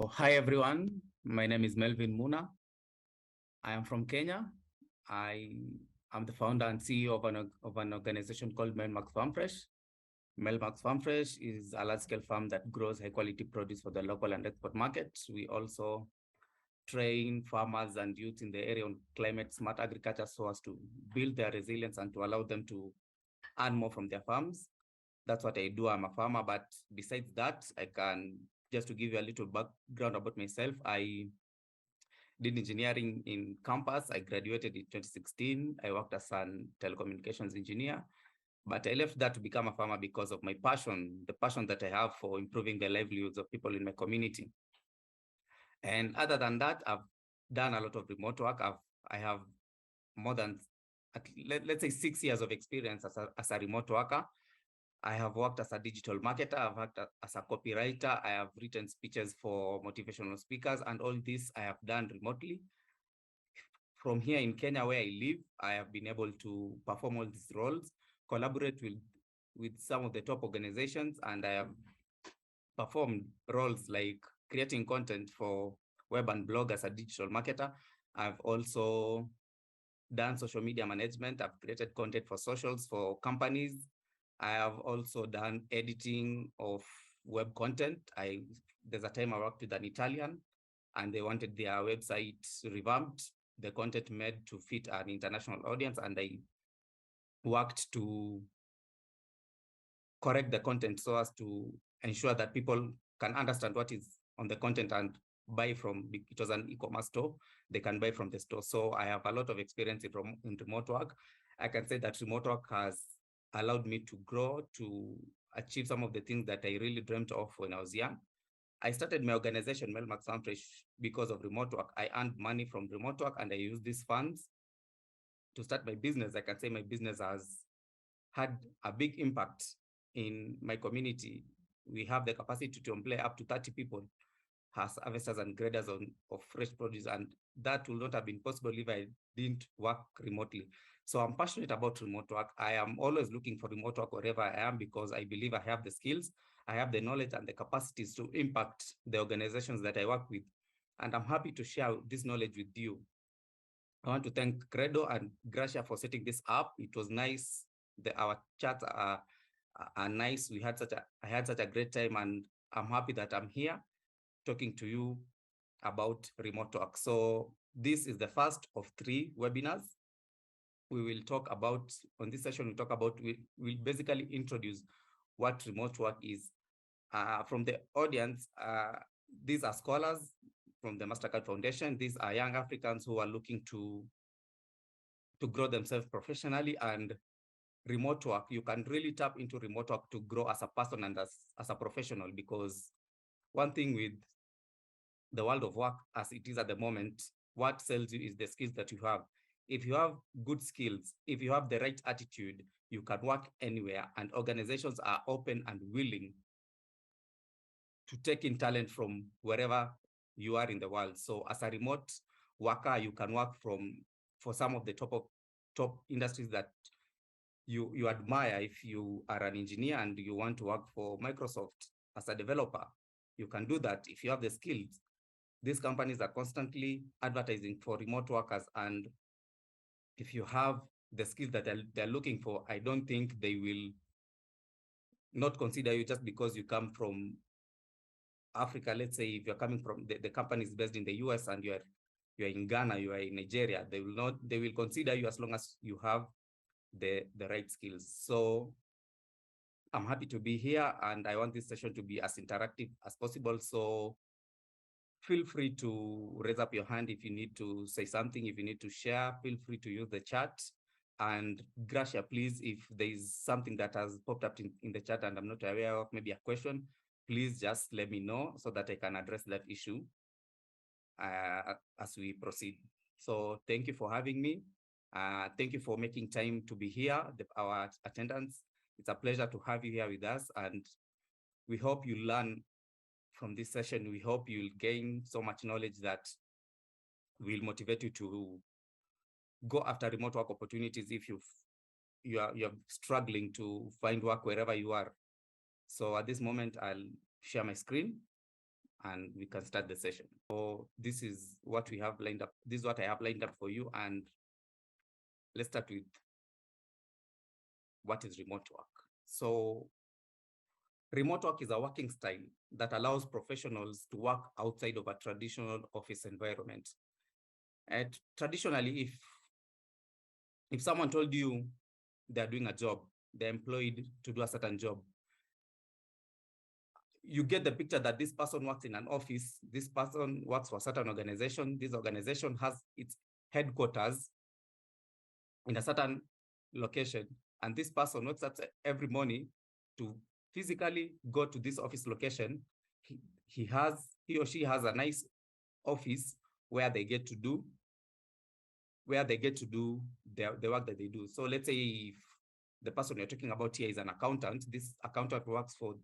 Oh, hi, everyone. My name is Melvin Muna. I am from Kenya. I am the founder and CEO of an organization called Melmax Farm Fresh. Melmax Farm Fresh is a large-scale farm that grows high-quality produce for the local and export markets. We also train farmers and youth in the area on climate-smart agriculture so as to build their resilience and to allow them to earn more from their farms. That's what I do. I'm a farmer, but besides that, just to give you a little background about myself, I did engineering in campus. I graduated in 2016. I worked as a telecommunications engineer, but I left that to become a farmer because of my passion, the passion that I have for improving the livelihoods of people in my community. And other than that, I've done a lot of remote work. I have more than, let's say, 6 years of experience as a remote worker. I have worked as a digital marketer. I've worked as a copywriter. I have written speeches for motivational speakers, and all this I have done remotely. From here in Kenya, where I live, I have been able to perform all these roles, collaborate with some of the top organizations, and I have performed roles like creating content for web and blog as a digital marketer. I've also done social media management. I've created content for socials for companies. I have also done editing of web content. There's a time I worked with an Italian and they wanted their website revamped, the content made to fit an international audience, and I worked to correct the content so as to ensure that people can understand what is on the content and buy from. It was an e-commerce store. They can buy from the store. So I have a lot of experience in remote work. I can say that remote work has allowed me to grow, to achieve some of the things that I really dreamt of when I was young. I started my organization, Melmax Farm Fresh, because of remote work. I earned money from remote work and I used these funds to start my business. I can say my business has had a big impact in my community. We have the capacity to employ up to 30 people as harvesters and graders of fresh produce, and that would not have been possible if I didn't work remotely. So I'm passionate about remote work. I am always looking for remote work wherever I am because I believe I have the skills, I have the knowledge and the capacities to impact the organizations that I work with. And I'm happy to share this knowledge with you. I want to thank Credo and Gracia for setting this up. It was nice. Our chats are nice. I had such a great time, and I'm happy that I'm here talking to you about remote work. So this is the first of 3 webinars. We will talk about, on this session, we'll basically introduce what remote work is. From the audience, these are scholars from the Mastercard Foundation. These are young Africans who are looking to grow themselves professionally, and remote work, you can really tap into remote work to grow as a person and as a professional, because one thing with the world of work as it is at the moment, what sells you is the skills that you have. If you have good skills, if you have the right attitude, you can work anywhere, and organizations are open and willing to take in talent from wherever you are in the world. So as a remote worker, you can work for some of the top industries that you admire. If you are an engineer and you want to work for Microsoft as a developer, you can do that if you have the skills. These companies are constantly advertising for remote workers, and if you have the skills that they're looking for, I don't think they will not consider you just because you come from Africa. Let's say if you're coming from the company is based in the US and you're in Ghana, you are in Nigeria, they will consider you as long as you have the right skills. So I'm happy to be here, and I want this session to be as interactive as possible. So feel free to raise up your hand if you need to say something, if you need to share, feel free to use the chat. And Gracia, please, if there is something that has popped up in the chat and I'm not aware of, maybe a question, please just let me know so that I can address that issue as we proceed. So thank you for having me. Thank you for making time to be here, our attendants. It's a pleasure to have you here with us, and we hope you learn from this session. We hope you'll gain so much knowledge that will motivate you to go after remote work opportunities if you're struggling to find work wherever you are. So at this moment, I'll share my screen. and we can start the session. So this is what we have lined up. This is what I have lined up for you. And let's start with what is remote work. So remote work is a working style that allows professionals to work outside of a traditional office environment. And traditionally, if someone told you they're doing a job, they're employed to do a certain job, you get the picture that this person works in an office, this person works for a certain organization, this organization has its headquarters in a certain location, and this person wakes up every morning to physically go to this office location. He or she has a nice office where they get to do the work that they do. So let's say if the person you're talking about here is an accountant, this accountant works for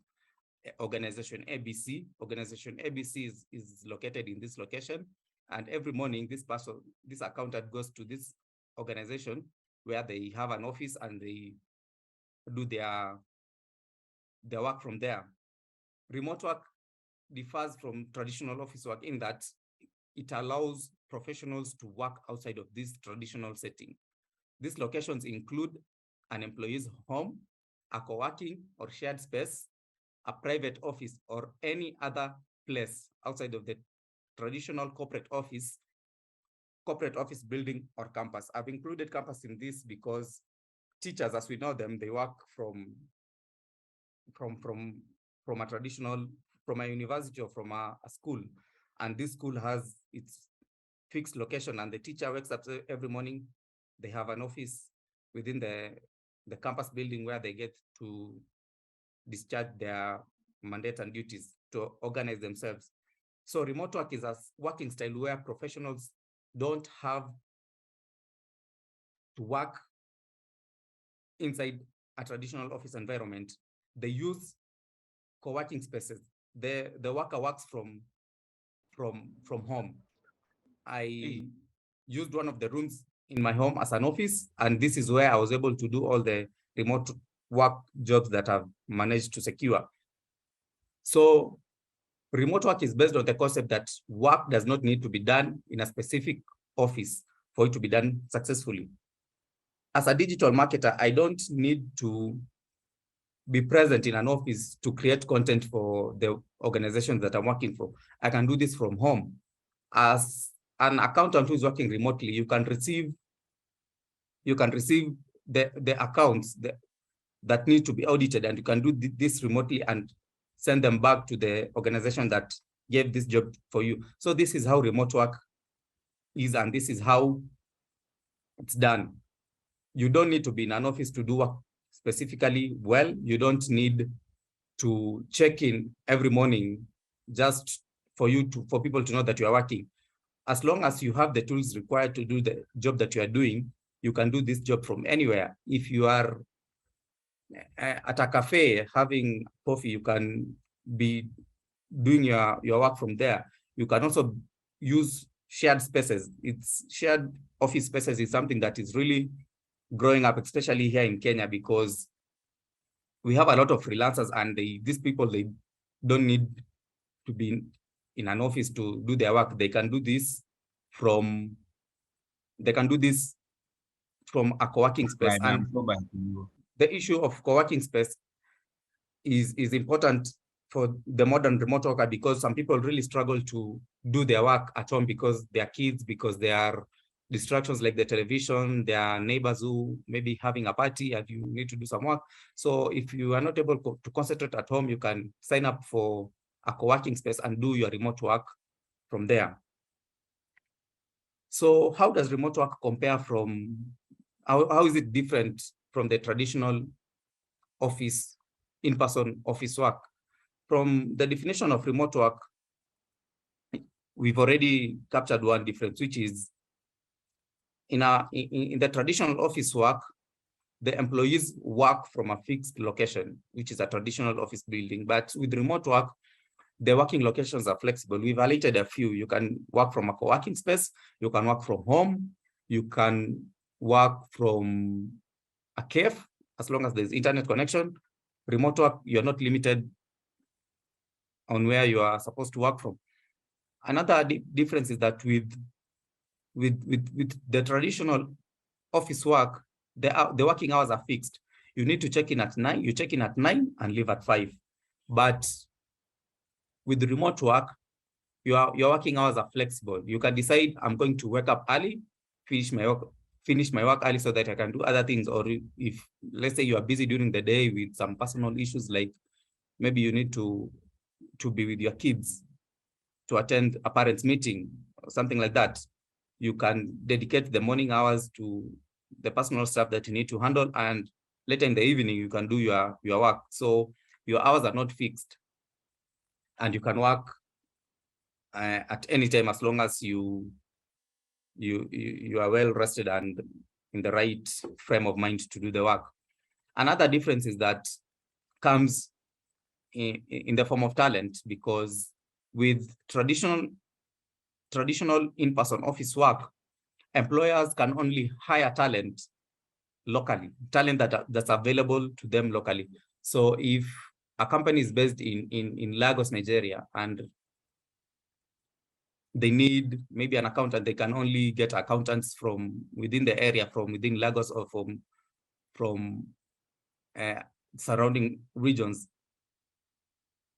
organization ABC. Organization ABC is located in this location, and every morning this accountant goes to this organization where they have an office and they do their work from there. Remote work differs from traditional office work in that it allows professionals to work outside of this traditional setting. These locations include an employee's home, a co-working or shared space, a private office, or any other place outside of the traditional corporate office building or campus. I've included campus in this because teachers, as we know them, they work from a university or from a school, and this school has its fixed location, and the teacher wakes up every morning. They have an office within the campus building where they get to discharge their mandate and duties to organize themselves. So remote work is a working style where professionals don't have to work inside a traditional office environment. They use co-working spaces. The worker works from home. I used one of the rooms in my home as an office, and this is where I was able to do all the remote work jobs that I've managed to secure. So remote work is based on the concept that work does not need to be done in a specific office for it to be done successfully. As a digital marketer, I don't need to be present in an office to create content for the organizations that I'm working for. I can do this from home. As an accountant who is working remotely, you can receive the accounts that need to be audited, and you can do this remotely and send them back to the organization that gave this job for you. So this is how remote work is, and this is how it's done. You don't need to be in an office to do work specifically well. You don't need to check in every morning just for people to know that you are working. As long as you have the tools required to do the job that you are doing, you can do this job from anywhere. If you are at a cafe having coffee, you can be doing your work from there. You can also use shared spaces. Shared office spaces is something that is really growing up, especially here in Kenya, because we have a lot of freelancers, and these people, they don't need to be in an office to do their work. They can do this from a co-working space. And the issue of co-working space is important for the modern remote worker, because some people really struggle to do their work at home because they are kids, because there are distractions like the television, there are neighbors who may be having a party and you need to do some work. So if you are not able to concentrate at home, you can sign up for a co-working space and do your remote work from there. So how does remote work compare how is it different from the traditional office, in-person office work? From the definition of remote work, we've already captured one difference, which is in the traditional office work, the employees work from a fixed location, which is a traditional office building. But with remote work, the working locations are flexible. We've highlighted a few. You can work from a co-working space, you can work from home, you can work from a cave, as long as there's internet connection. Remote work, you're not limited on where you are supposed to work from. Another difference is that with the traditional office work, the working hours are fixed. You need to check in at 9, you check in at 9 and leave at 5. But with remote work, your working hours are flexible. You can decide, I'm going to wake up early, finish my work early so that I can do other things. Or if, let's say, you are busy during the day with some personal issues, like maybe you need to be with your kids, to attend a parents' meeting or something like that, you can dedicate the morning hours to the personal stuff that you need to handle, and later in the evening you can do your work. So your hours are not fixed, and you can work at any time as long as you are well rested and in the right frame of mind to do the work. Another difference is that comes in the form of talent, because with traditional in-person office work, employers can only hire talent locally, talent that's available to them locally. So if a company is based in Lagos, Nigeria, and they need maybe an accountant, they can only get accountants from within the area, from within Lagos or from surrounding regions.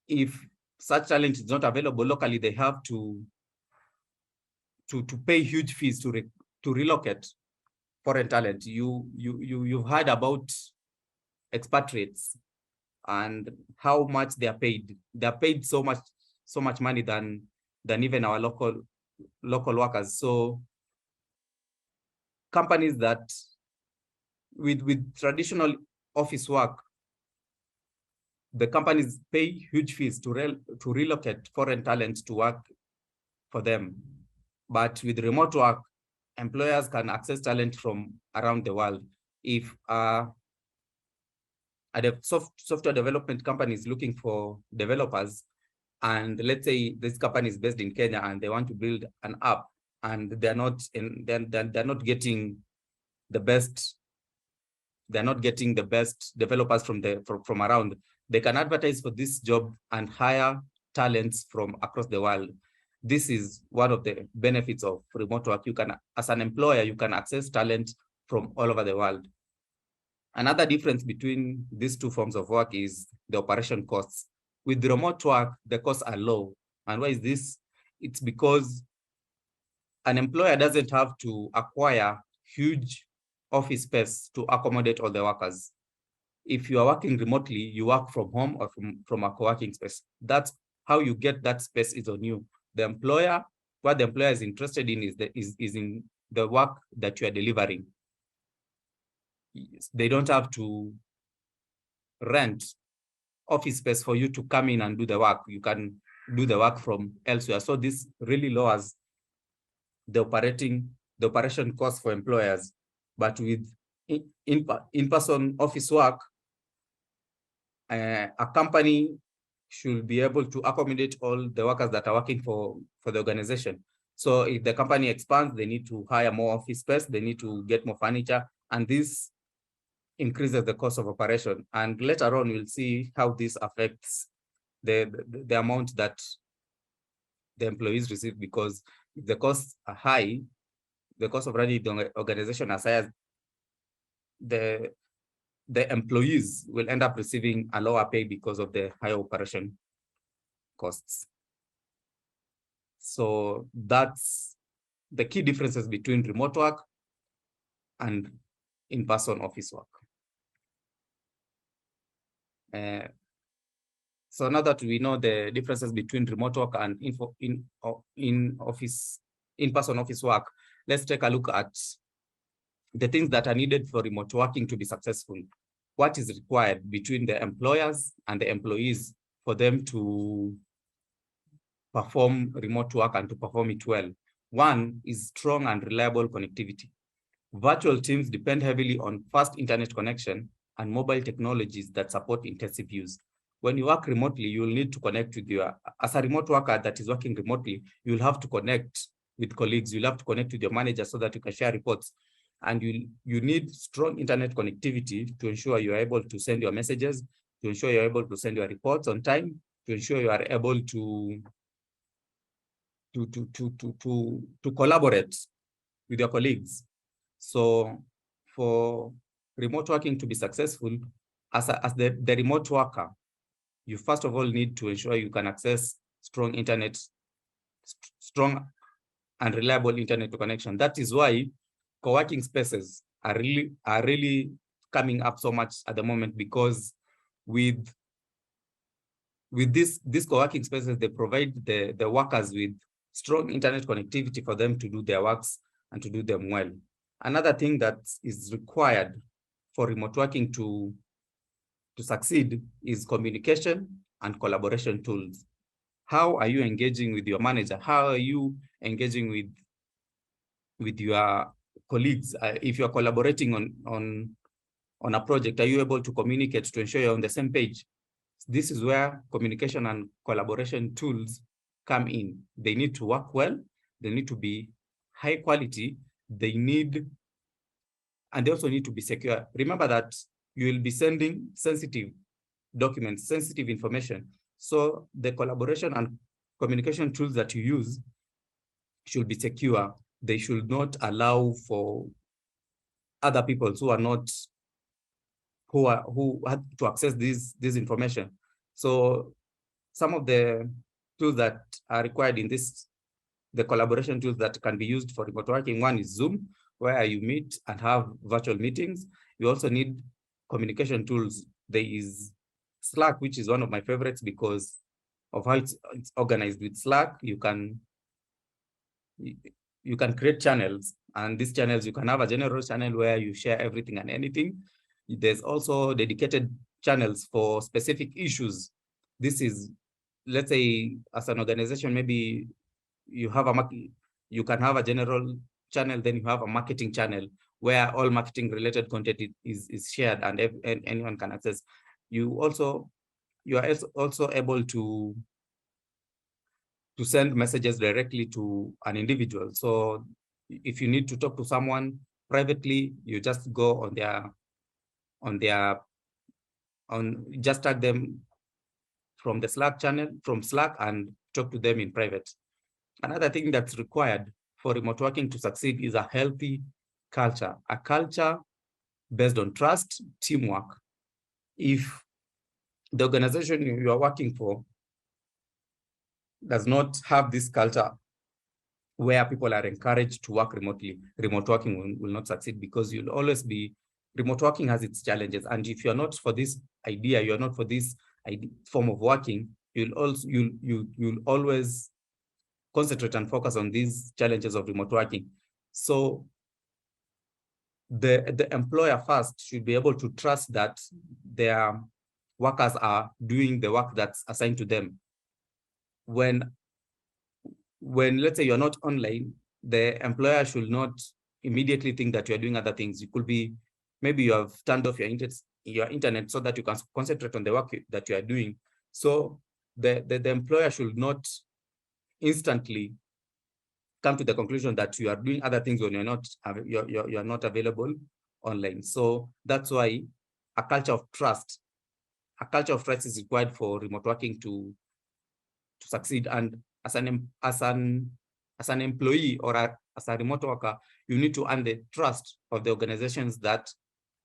If such talent is not available locally, they have to pay huge fees to relocate foreign talent. You've heard about expatriates and how much they are paid. They are paid so much money than even our local workers. So companies that with traditional office work, the companies pay huge fees to relocate foreign talent to work for them. But with remote work, employers can access talent from around the world. If a software development company is looking for developers, and let's say this company is based in Kenya and they want to build an app, and they're not getting the best developers from around, they can advertise for this job and hire talents from across the world. This is one of the benefits of remote work. You can, as an employer, you can access talent from all over the world. Another difference between these two forms of work is the operation costs. With remote work, the costs are low. And why is this? It's because an employer doesn't have to acquire huge office space to accommodate all the workers. If you are working remotely, you work from home or from a co-working space. That's how you get that space is on you. The employer, what the employer is interested in is in the work that you are delivering. They don't have to rent office space for you to come in and do the work. You can do the work from elsewhere. So this really lowers the operation cost for employers. But with in-person office work, a company should be able to accommodate all the workers that are working for the organization. So if the company expands, they need to hire more office space, they need to get more furniture, and this increases the cost of operation. And later on, we'll see how this affects the amount that the employees receive, because if the costs are high, the cost of running the organization as high as the employees will end up receiving a lower pay because of the higher operation costs. So that's the key differences between remote work and in-person office work. So now that we know the differences between remote work and in-person office work, let's take a look at the things that are needed for remote working to be successful. What is required between the employers and the employees for them to perform remote work and to perform it well? One is strong and reliable connectivity. Virtual teams depend heavily on fast internet connection and mobile technologies that support intensive use. When you work remotely, you will need to connect with as a remote worker that is working remotely, you'll have to connect with colleagues, you'll have to connect with your manager so that you can share reports. And you need strong internet connectivity to ensure you're able to send your messages, to ensure you're able to send your reports on time, ensure you are able to collaborate with your colleagues. So for remote working to be successful, as the remote worker, you first of all need to ensure you can access strong internet, strong and reliable internet connection. That is why co-working spaces are really coming up so much at the moment, because with these co-working spaces, they provide the workers with strong internet connectivity for them to do their works and to do them well. Another thing that is required for remote working to succeed is communication and collaboration tools. How are you engaging with your manager? How are you engaging with your colleagues? If you're collaborating on a project, are you able to communicate to ensure you're on the same page? This is where communication and collaboration tools come in. They need to work well. They need to be high quality. And they also need to be secure. Remember that you will be sending sensitive documents, sensitive information. So the collaboration and communication tools that you use should be secure. They should not allow for other people who have to access this information. So some of the tools that are required in the collaboration tools that can be used for remote working, one is Zoom, where you meet and have virtual meetings. You also need communication tools. There is Slack, which is one of my favorites because of how it's organized. With Slack, you can create channels, and these channels, you can have a general channel where you share everything and anything. There's also dedicated channels for specific issues. This is, let's say, as an organization, maybe you can have a general channel, then you have a marketing channel where all marketing related content is shared and anyone can access. You are also able to send messages directly to an individual. So if you need to talk to someone privately, you just go just tag them from the Slack channel, from Slack, and talk to them in private. Another thing that's required for remote working to succeed is a healthy culture, a culture based on trust, teamwork. If the organization you are working for does not have this culture where people are encouraged to work remotely, remote working will not succeed, because you'll always be, remote working has its challenges. And if you're not for this idea, you're not for this form of working, you'll always concentrate and focus on these challenges of remote working. So the employer first should be able to trust that their workers are doing the work that's assigned to them. When let's say you're not online, the employer should not immediately think that you're doing other things. It could be, maybe you have turned off your internet so that you can concentrate on the work that you are doing. So the employer should not instantly come to the conclusion that you are doing other things when you're not available online. So that's why a culture of trust is required for remote working to succeed. And as an employee or as a remote worker, you need to earn the trust of the organizations that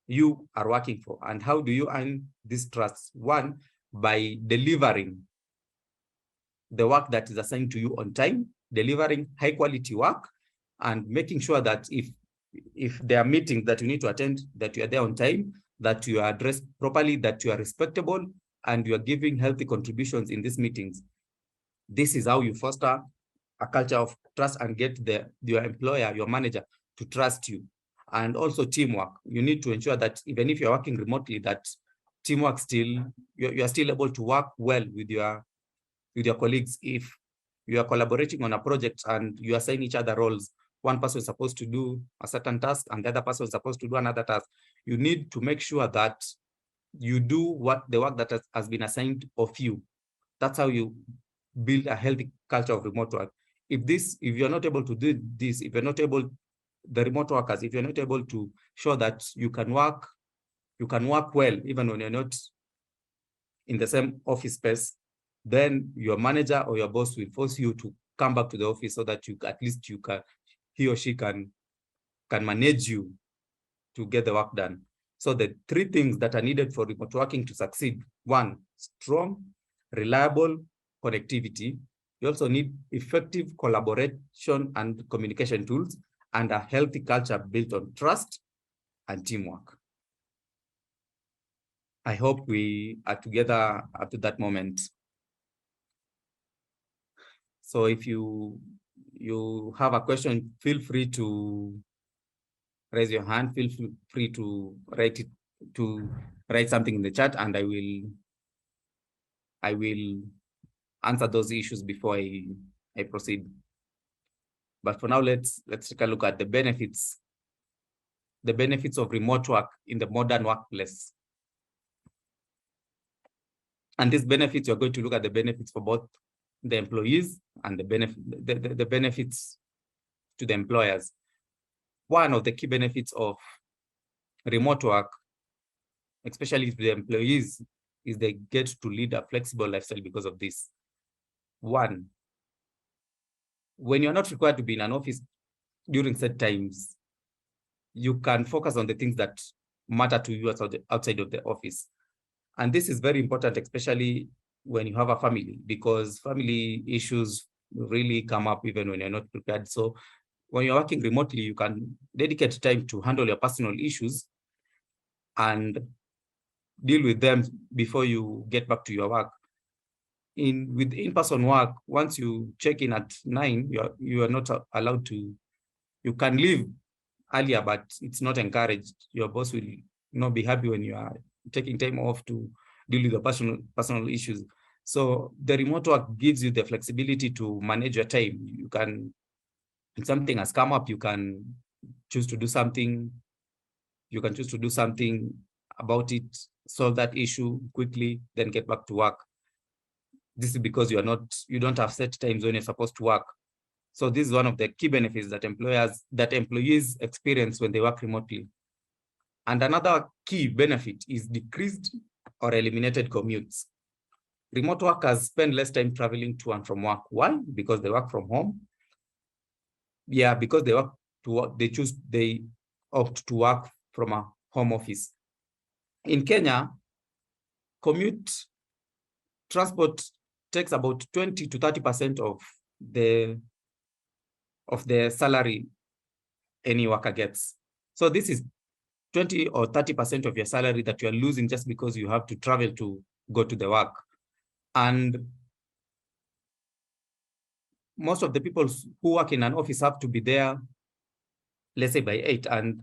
you are working for. And how do you earn this trust? One, by delivering the work that is assigned to you on time, delivering high quality work, and making sure that if there are meetings that you need to attend, that you are there on time, that you are addressed properly, that you are respectable, and you are giving healthy contributions in these meetings. This is how you foster a culture of trust and get your employer, your manager, to trust you. And also teamwork. You need to ensure that even if you're working remotely, that teamwork you are still able to work well with your colleagues. If you are collaborating on a project and you assign each other roles, one person is supposed to do a certain task and the other person is supposed to do another task, you need to make sure that you do the work that has been assigned of you. That's how you build a healthy culture of remote work. If you're not able to do this, if you're not able, the remote workers, if you're not able to show that you can work well, even when you're not in the same office space, then your manager or your boss will force you to come back to the office so that at least he or she can manage you to get the work done. So the three things that are needed for remote working to succeed: one, strong, reliable connectivity. You also need effective collaboration and communication tools, and a healthy culture built on trust and teamwork. I hope we are together up to that moment. So if you have a question, feel free to raise your hand. Feel free to write something in the chat, and I will answer those issues before I proceed. But for now, let's take a look at the benefits of remote work in the modern workplace. And these benefits, you're going to look at the benefits for both the employees and the benefits to the employers. One of the key benefits of remote work, especially to the employees, is they get to lead a flexible lifestyle because of this. One, when you're not required to be in an office during set times, you can focus on the things that matter to you outside of the office. And this is very important, especially when you have a family, because family issues really come up even when you're not prepared. So when you're working remotely, you can dedicate time to handle your personal issues and deal with them before you get back to your work. With in-person work, once you check in at 9, you are not allowed to. You can leave earlier, but it's not encouraged. Your boss will not be happy when you are taking time off to deal with the personal issues. So the remote work gives you the flexibility to manage your time. You can, if something has come up, you can choose to do something. You can choose to do something about it, solve that issue quickly, then get back to work. This is because you don't have set times when you're supposed to work. So this is one of the key benefits that employees experience when they work remotely. And another key benefit is decreased or eliminated commutes. Remote workers spend less time traveling to and from work. Why? Because they work from home. Yeah, because they opt to work from a home office. In Kenya, transport takes about 20 to 30% of the salary any worker gets. So this is 20 or 30% of your salary that you're losing just because you have to travel to go to the work. And most of the people who work in an office have to be there, let's say by 8. And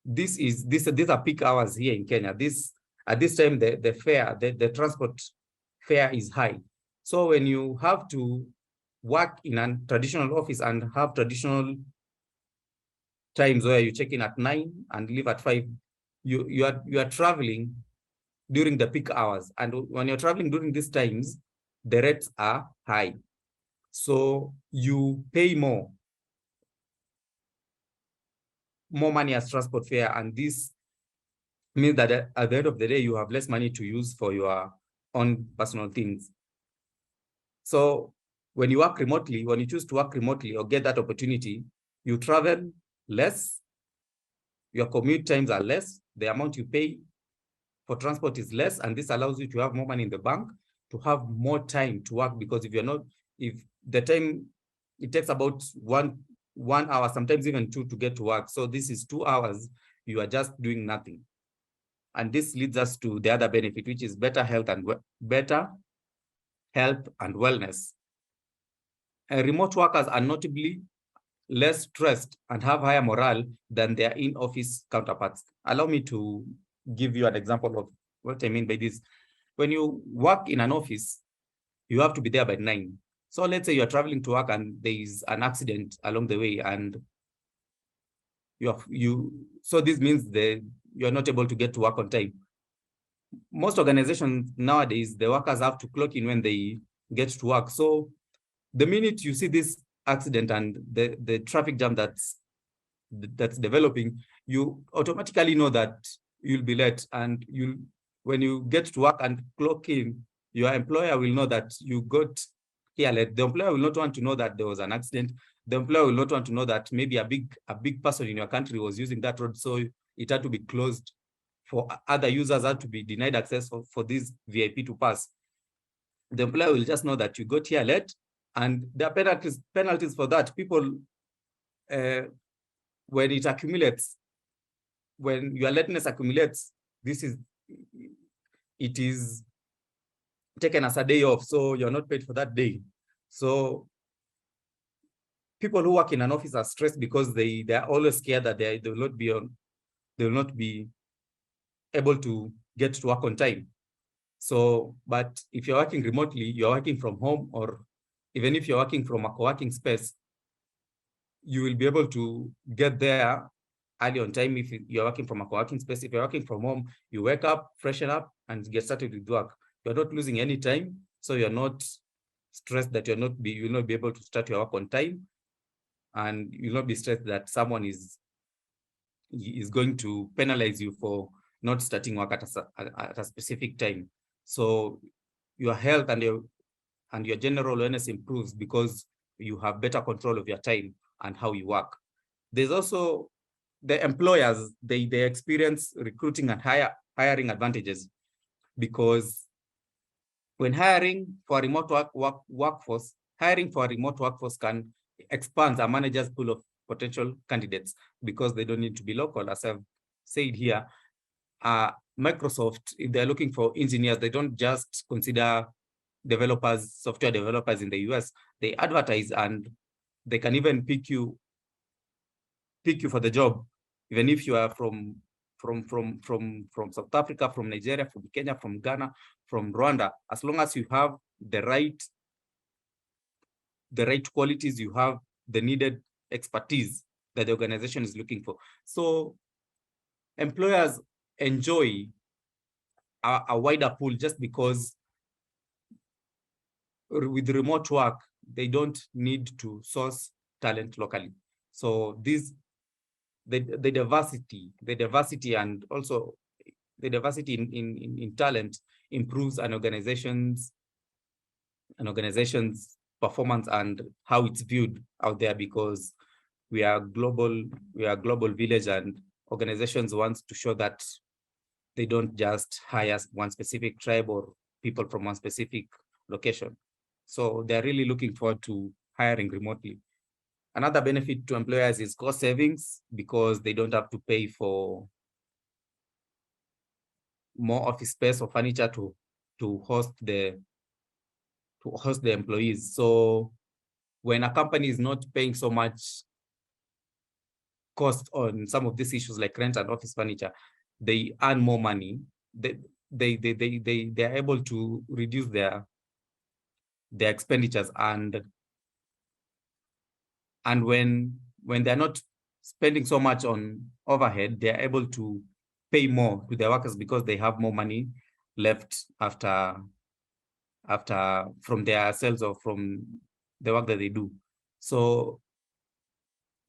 these are peak hours here in Kenya. At this time, the transport fare is high. So when you have to work in a traditional office and have traditional times where you check in at 9 and leave at 5, you are traveling during the peak hours. And when you're traveling during these times, the rates are high. So you pay more money as transport fare. And this means that at the end of the day, you have less money to use for your own personal things. So when you work remotely, when you choose to work remotely or get that opportunity, you travel less, your commute times are less, the amount you pay for transport is less, and this allows you to have more money in the bank, to have more time to work, because if the time, it takes about one hour, sometimes even 2 to get to work. So this is 2 hours, you are just doing nothing. And this leads us to the other benefit, which is better health and wellness. Remote workers are notably less stressed and have higher morale than their in-office counterparts. Allow me to give you an example of what I mean by this. When you work in an office, you have to be there by 9. So let's say you're traveling to work and there is an accident along the way, and so this means that you're not able to get to work on time. Most organizations nowadays, the workers have to clock in when they get to work. So the minute you see this accident and the traffic jam that's developing, you automatically know that you'll be late, and when you get to work and clock in, Your employer will know that you got here late. The employer will not want to know that there was an accident. The employer will not want to know that maybe a big person in your country was using that road, so it had to be closed for other users, had to be denied access for this VIP to pass. The employer will just know that you got here late, and there are penalties for that. People, when it accumulates, when your lateness accumulates, it is taken as a day off, so you're not paid for that day. So people who work in an office are stressed because they are always scared that they will not be able to get to work on time. So, but if you're working remotely, you're working from home, or even if you're working from a co-working space, you will be able to get there early on time if you're working from a co-working space. If you're working from home, you wake up, freshen up, and get started with work. You're not losing any time, so you're not stressed that you will not be able to start your work on time, and you'll not be stressed that someone is going to penalize you for not starting work at a specific time. So your health and your general wellness improves because you have better control of your time and how you work. There's also the employers, they experience recruiting and hiring advantages, because when hiring for a remote workforce, hiring for a remote workforce can expand a manager's pool of potential candidates, because they don't need to be local. As I've said here, Microsoft, if they're looking for engineers, they don't just consider developers, software developers in the US. They advertise, and they can even pick you for the job, even if you are from South Africa, from Nigeria, from Kenya, from Ghana, from Rwanda. As long as you have the right qualities, you have the needed expertise that the organization is looking for. So employers enjoy a wider pool, just because with remote work, they don't need to source talent locally. So the diversity and also the diversity in talent improves an organization's performance and how it's viewed out there, because we are global village, and organizations want to show that they don't just hire one specific tribe or people from one specific location. So they're really looking forward to hiring remotely. Another benefit to employers is cost savings, because they don't have to pay for more office space or furniture to host the employees. So when a company is not paying so much cost on some of these issues like rent and office furniture, they earn more money. They are able to reduce their expenditures, and when they're not spending so much on overhead, they're able to pay more to their workers, because they have more money left after from their sales or from the work that they do. So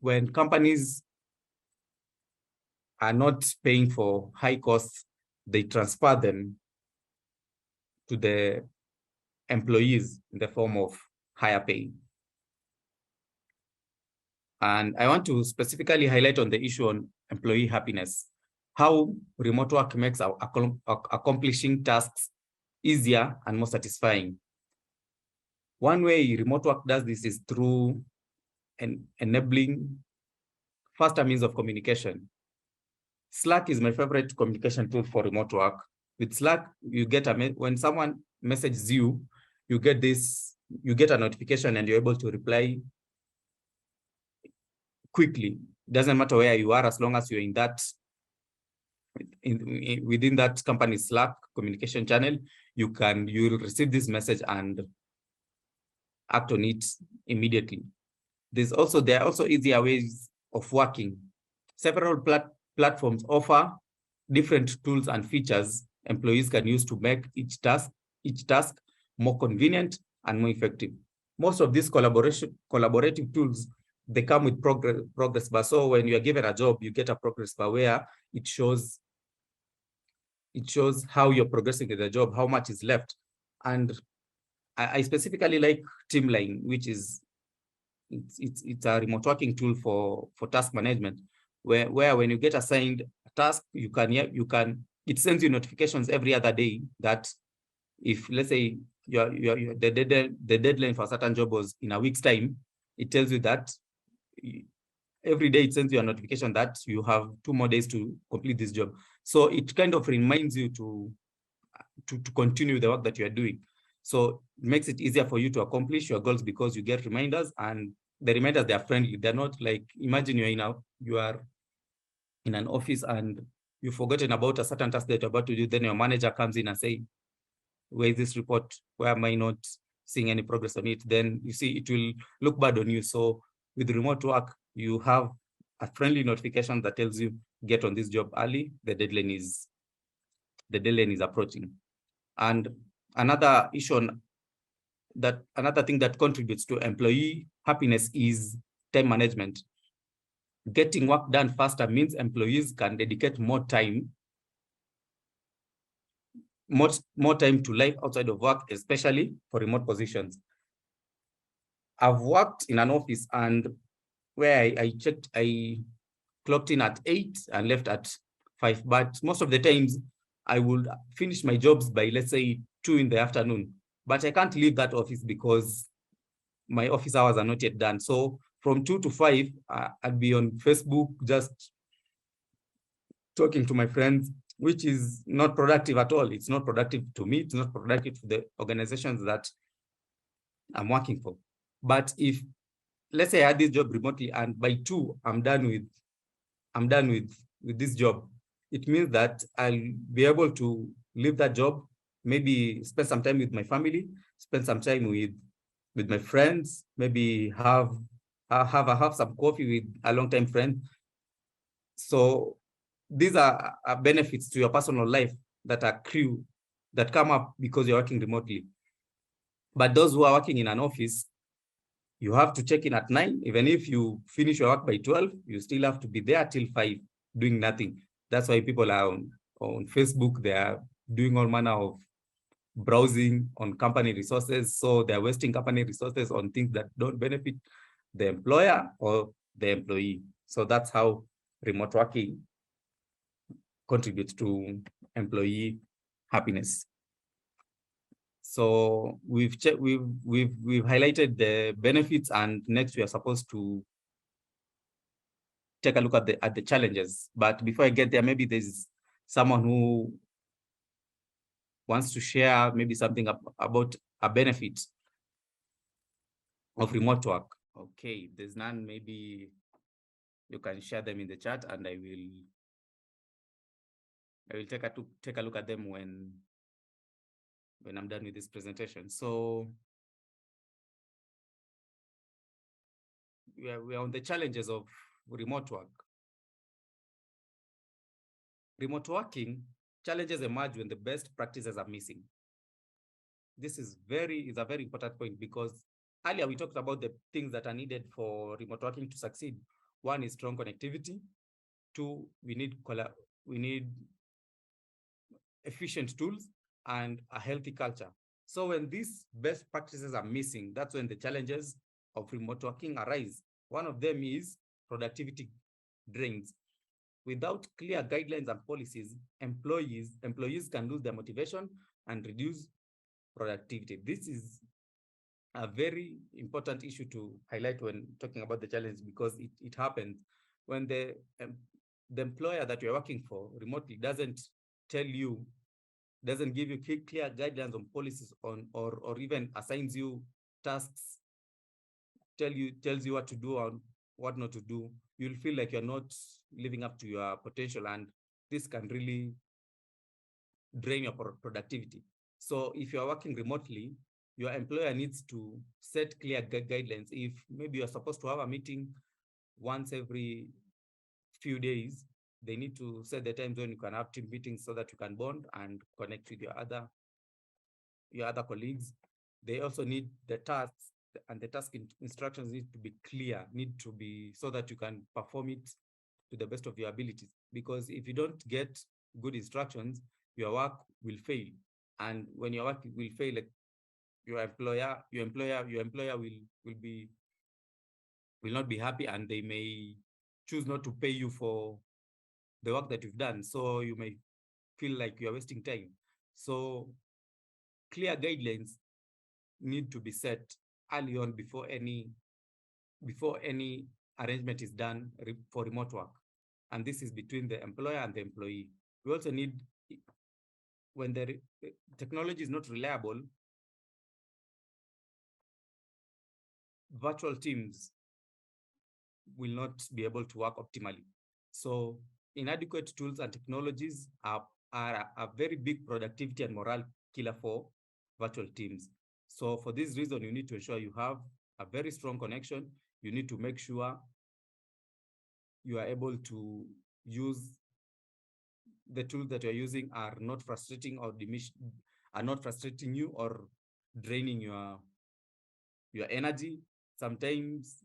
when companies are not paying for high costs, they transfer them to the employees in the form of higher pay. And I want to specifically highlight on the issue on employee happiness, how remote work makes accomplishing tasks easier and more satisfying. One way remote work does this is through enabling faster means of communication. Slack is my favorite communication tool for remote work. With Slack, you get when someone messages you, you get a notification, and you're able to reply quickly. It doesn't matter where you are, as long as you're within that company's Slack communication channel, you'll receive this message and act on it immediately. There are also easier ways of working. Several platforms offer different tools and features employees can use to make each task more convenient and more effective. Most of these collaborative tools, they come with progress bar. So when you are given a job, you get a progress bar where it shows how you're progressing in the job, how much is left. And I specifically like Teamline, which is it's a remote working tool for task management, where when you get assigned a task, you can it sends you notifications every other day that if, let's say, the deadline for a certain job was in a week's time, it tells you that every day it sends you a notification that you have 2 more days to complete this job. So it kind of reminds you to continue the work that you are doing. So it makes it easier for you to accomplish your goals because you get reminders, and the reminders, they are friendly. They're not like, imagine you are in an office and you've forgotten about a certain task that you're about to do. Then your manager comes in and say, where is this report? Why am I not seeing any progress on it? Then you see it will look bad on you. So with remote work, you have a friendly notification that tells you, get on this job early. The deadline is approaching. And another issue another thing that contributes to employee happiness is time management. Getting work done faster means employees can dedicate more time to life outside of work, especially for remote positions. I've worked in an office and where I clocked in at 8 and left at 5, but most of the times I would finish my jobs by, let's say, 2 in the afternoon. But I can't leave that office because my office hours are not yet done. So from 2 to 5, I'd be on Facebook just talking to my friends, which is not productive at all. It's not productive to me. It's not productive to the organizations that I'm working for. But if, let's say, I had this job remotely and by 2, I'm done with this job, it means that I'll be able to leave that job, maybe spend some time with my family, spend some time with my friends, maybe have some coffee with a long-time friend. So these are benefits to your personal life that come up because you're working remotely. But those who are working in an office, you have to check in at 9. Even if you finish your work by 12, you still have to be there till 5 doing nothing. That's why people are on Facebook. They are doing all manner of browsing on company resources. So they're wasting company resources on things that don't benefit the employer or the employee. So that's how remote working contributes to employee happiness. So we've highlighted the benefits, and next we are supposed to take a look at the challenges. But before I get there, maybe there's someone who wants to share maybe something about a benefit of remote work. Okay, there's none. Maybe you can share them in the chat, and I will take a look at them when I'm done with this presentation. So we are on the challenges of remote work. Remote working challenges emerge when the best practices are missing. This is a very important point, because earlier we talked about the things that are needed for remote working to succeed. One is strong connectivity. 2, we need efficient tools and a healthy culture. So when these best practices are missing, that's when the challenges of remote working arise. One of them is productivity drains. Without clear guidelines and policies, employees can lose their motivation and reduce productivity. This is a very important issue to highlight when talking about the challenge, because it happens when the employer that you're working for remotely doesn't give you clear guidelines on policies or even assigns you tasks, tells you what to do and what not to do. You'll feel like you're not living up to your potential, and this can really drain your productivity. So if you're working remotely, your employer needs to set clear guidelines. If maybe you're supposed to have a meeting once every few days, they need to set the times when you can have team meetings so that you can bond and connect with your other colleagues. They also need the tasks, and the task instructions need to be clear, so that you can perform it to the best of your abilities. Because if you don't get good instructions, your work will fail. And when your work will fail, like your employer will not be happy, and they may choose not to pay you for the work that you've done. So you may feel like you're wasting time. So clear guidelines need to be set early on before any arrangement is done for remote work. And this is between the employer and the employee. We also need, when the technology is not reliable, virtual teams will not be able to work optimally. So inadequate tools and technologies are a very big productivity and morale killer for virtual teams. So for this reason, you need to ensure you have a very strong connection. You need to make sure you are able to use the tools that you're using are not frustrating are not frustrating you or draining your energy. Sometimes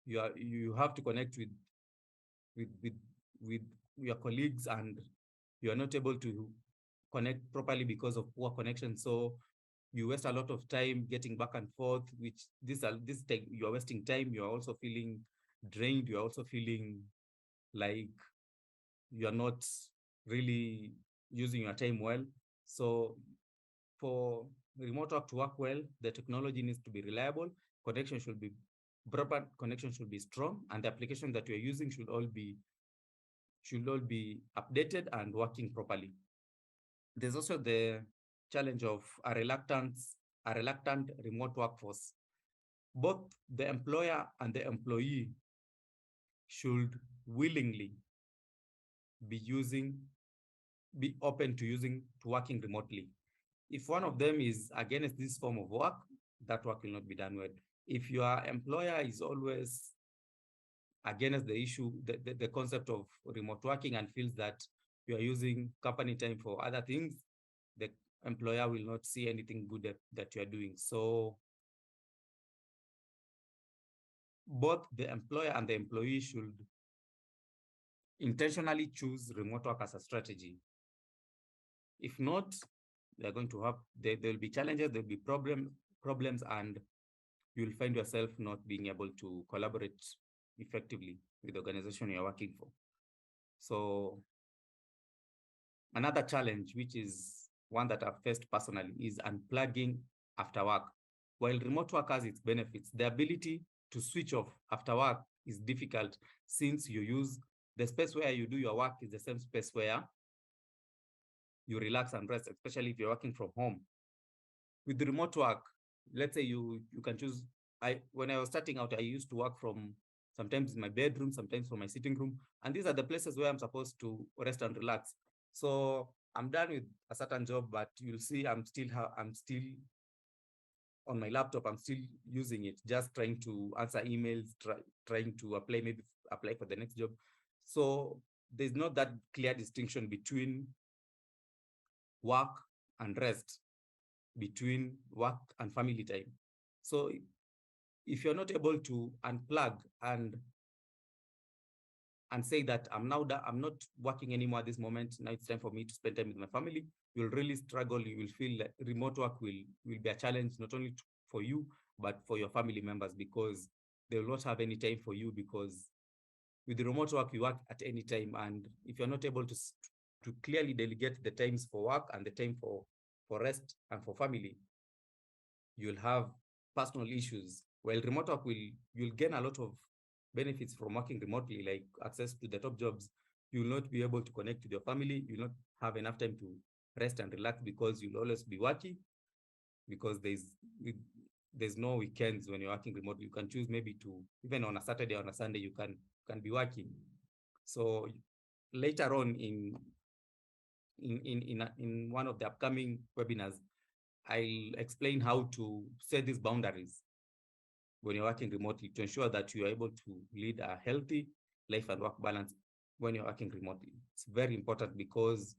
you have to connect with with with your colleagues, and you are not able to connect properly because of poor connection. So you waste a lot of time getting back and forth, which you are wasting time. You are also feeling drained. You are also feeling like you are not really using your time well. So for remote work to work well, the technology needs to be reliable, connection should be proper, connection should be strong, and the application that you're using should all be updated and working properly. There's also the challenge of a reluctant remote workforce. Both the employer and the employee should willingly be open to working remotely. If one of them is against this form of work, that work will not be done well. If your employer is always against the issue, the concept of remote working, and feels that you are using company time for other things, the employer will not see anything good that you are doing. So both the employer and the employee should intentionally choose remote work as a strategy. If not, they're going to have, there will be challenges, there'll be problems, and you'll find yourself not being able to collaborate effectively with the organization you're working for. So another challenge, which is one that I've faced personally, is unplugging after work. While remote work has its benefits, the ability to switch off after work is difficult, since you use the space where you do your work is the same space where you relax and rest, especially if you're working from home. With the remote work, let's say you can choose. When I was starting out, I used to work from sometimes in my bedroom, sometimes from my sitting room, and these are the places where I'm supposed to rest and relax. So I'm done with a certain job, but you'll see I'm still on my laptop. I'm still using it, just trying to answer emails, trying to apply for the next job. So there's not that clear distinction between work and rest, between work and family time. So if you're not able to unplug and say that I'm not working anymore at this moment, now it's time for me to spend time with my family, you'll really struggle. You will feel like remote work will be a challenge, not only for you, but for your family members, because they will not have any time for you, because with the remote work, you work at any time. And if you're not able to clearly delegate the times for work and the time for rest and for family, you'll have personal issues. While remote work you'll gain a lot of benefits from working remotely, like access to the top jobs, you'll not be able to connect with your family. You'll not have enough time to rest and relax, because you'll always be working, because there's no weekends when you're working remotely. You can choose maybe to, even on a Saturday or on a Sunday, you can be working. So later on in one of the upcoming webinars, I'll explain how to set these boundaries when you're working remotely, to ensure that you are able to lead a healthy life and work balance when you're working remotely. It's very important, because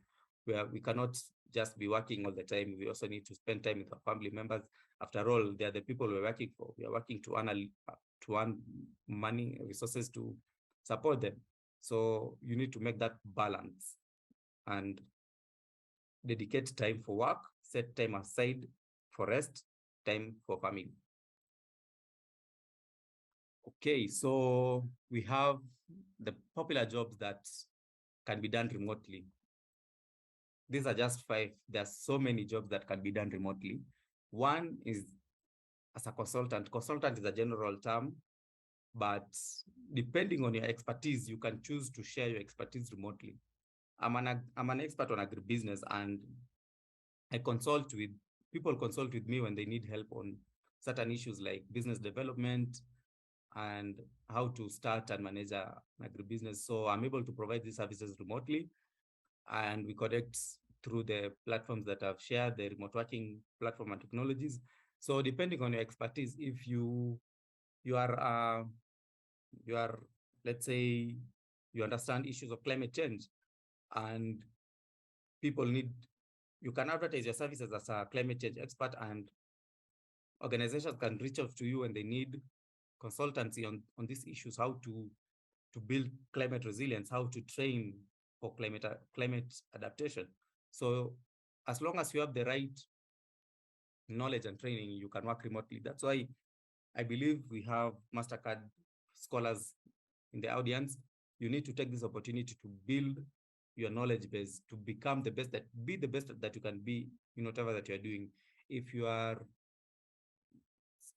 we cannot just be working all the time. We also need to spend time with our family members. After all, they are the people we're working for. We are working to earn money, resources to support them. So you need to make that balance. And dedicate time for work, set time aside for rest, time for family. Okay, so we have the popular jobs that can be done remotely. These are just 5. There's so many jobs that can be done remotely. One is as a consultant. Consultant is a general term, but depending on your expertise, you can choose to share your expertise remotely. I'm an expert on agribusiness, and people consult with me when they need help on certain issues like business development and how to start and manage an agribusiness. So I'm able to provide these services remotely, and we connect through the platforms that I've shared, the remote working platform and technologies. So depending on your expertise, if you are let's say you understand issues of climate change and people need, you can advertise your services as a climate change expert, and organizations can reach out to you when they need consultancy on these issues, how to build climate resilience, how to train for climate adaptation. So as long as you have the right knowledge and training, you can work remotely. That's why I believe we have MasterCard scholars in the audience. You need to take this opportunity to build your knowledge base, to become the best, be the best that you can be in whatever that you're doing. If you are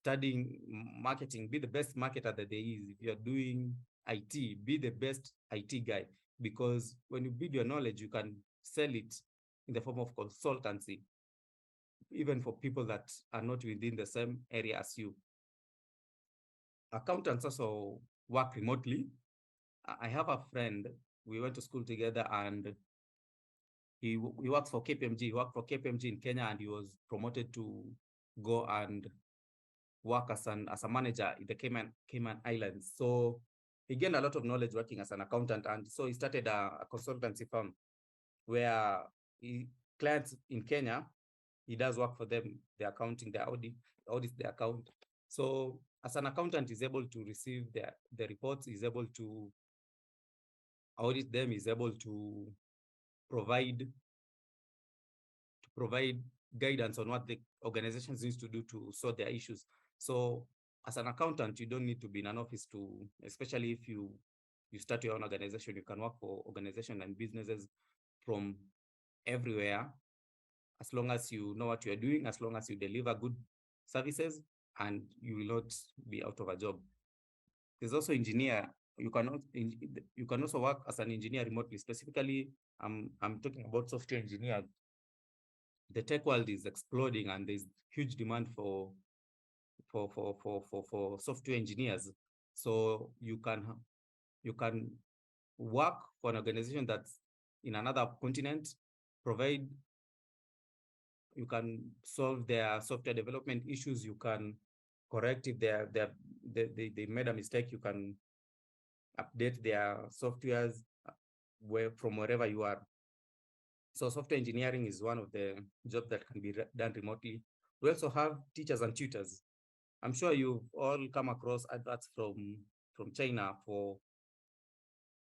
studying marketing, be the best marketer that there is. If you're doing IT, be the best IT guy, because when you build your knowledge, you can sell it in the form of consultancy, even for people that are not within the same area as you. Accountants also work remotely. I have a friend, we went to school together, and he works for KPMG. He worked for KPMG in Kenya, and he was promoted to go and work as a manager in the Cayman Islands. So he gained a lot of knowledge working as an accountant, and so he started a consultancy firm where clients in Kenya, he does work for them, the accounting, the audits the account. So as an accountant, he's able to receive the reports, he's able to audit them, he's able to provide guidance on what the organizations need to do to sort their issues. So as an accountant, you don't need to be in an office to, especially if you start your own organization, you can work for organizations and businesses from everywhere, as long as you know what you're doing, as long as you deliver good services, and you will not be out of a job. There's also engineer. You can also work as an engineer remotely. Specifically, I'm talking about software engineers. The tech world is exploding, and there's huge demand for software engineers. So you can work for an organization that's in another continent, you can solve their software development issues, you can correct if they made a mistake, you can update their softwares from wherever you are. So software engineering is one of the jobs that can be done remotely. We also have teachers and tutors. I'm sure you've all come across adverts from China for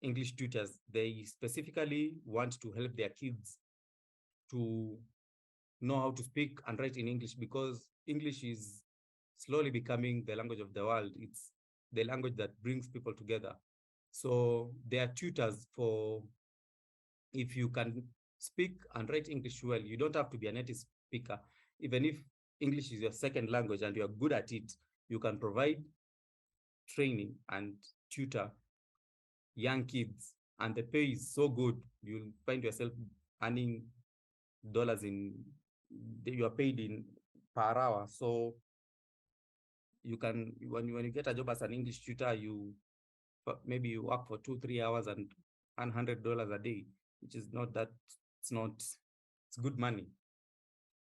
English tutors. They specifically want to help their kids to know how to speak and write in English, because English is slowly becoming the language of the world. It's the language that brings people together. So there are tutors for, if you can speak and write English well, you don't have to be a native speaker. Even if English is your second language and you're good at it, you can provide training and tutor young kids, and the pay is so good, you'll find yourself earning dollars you are paid in per hour. So you can, when you get a job as an English tutor, maybe you work for 2-3 hours and earn $100 a day, which is not that, it's good money.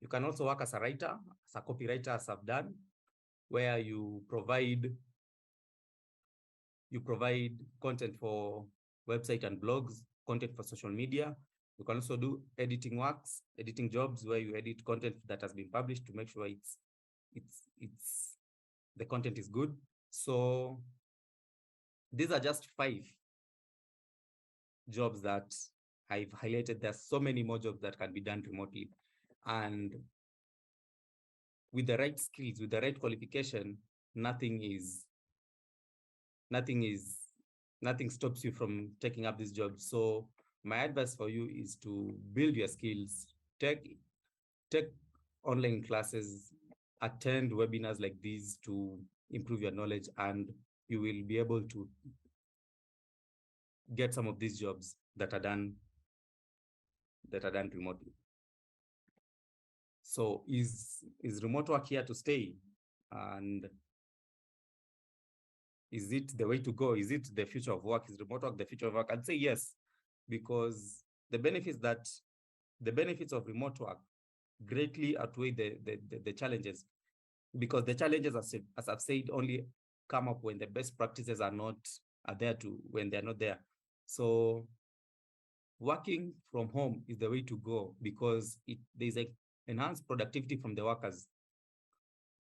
You can also work as a writer, as a copywriter, as I've done, where you provide content for website and blogs, content for social media. You can also do editing jobs where you edit content that has been published to make sure the content is good. So these are just 5 jobs that I've highlighted there's so many more jobs that can be done remotely. And with the right skills, with the right qualification, nothing is nothing is nothing stops you from taking up this job. So my advice for you is to build your skills, take online classes, attend webinars like these to improve your knowledge, and you will be able to get some of these jobs that are done remotely. So is remote work here to stay? And is it the way to go? Is it the future of work? Is remote work the future of work? I'd say yes, because the benefits of remote work greatly outweigh the challenges, because the challenges, as I've said, only come up when the best practices are there to when they're not there. So working from home is the way to go, because there's a enhanced productivity from the workers.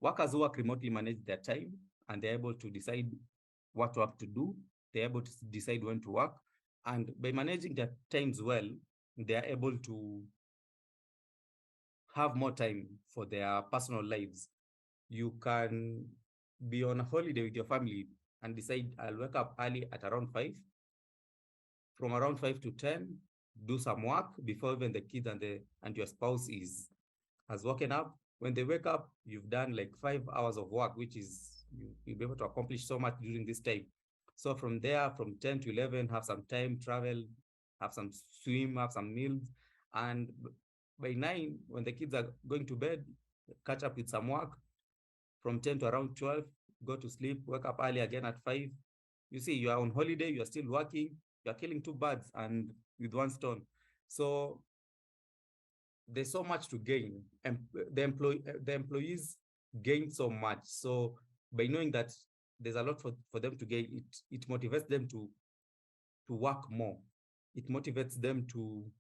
Workers who work remotely manage their time, and they're able to decide what work to do. They're able to decide when to work. And by managing their times well, they're able to have more time for their personal lives. You can be on a holiday with your family and decide, I'll wake up early at around 5. From around 5 to 10, do some work before even the kids and your spouse has woken up. When they wake up, you've done like 5 hours of work, which is you'll be able to accomplish so much during this time. So from there, from 10 to 11, have some time, travel, have some swim, have some meals. And by 9, when the kids are going to bed, catch up with some work. From 10 to around 12, go to sleep, wake up early again at 5. You see, you are on holiday, you are still working, you are killing 2 birds and with 1 stone. So there's so much to gain, and the employees gain so much. So by knowing that there's a lot for them to gain, it motivates them to work more. It motivates them to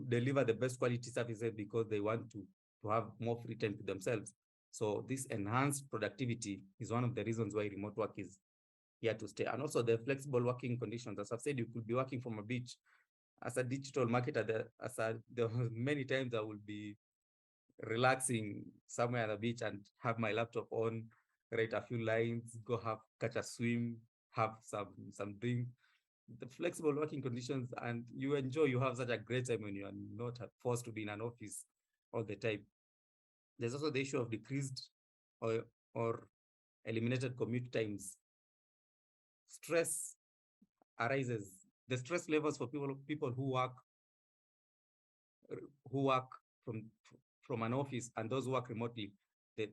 deliver the best quality services, because they want to have more free time to themselves. So this enhanced productivity is one of the reasons why remote work is here to stay. And also the flexible working conditions. As I've said, you could be working from a beach. As a digital marketer, there are many times I will be relaxing somewhere at the beach and have my laptop on, write a few lines, catch a swim, have some drink. The flexible working conditions, and you enjoy, you have such a great time when you are not forced to be in an office all the time. There's also the issue of decreased or eliminated commute times. Stress arises. The stress levels for people who work from an office and those who work remotely, that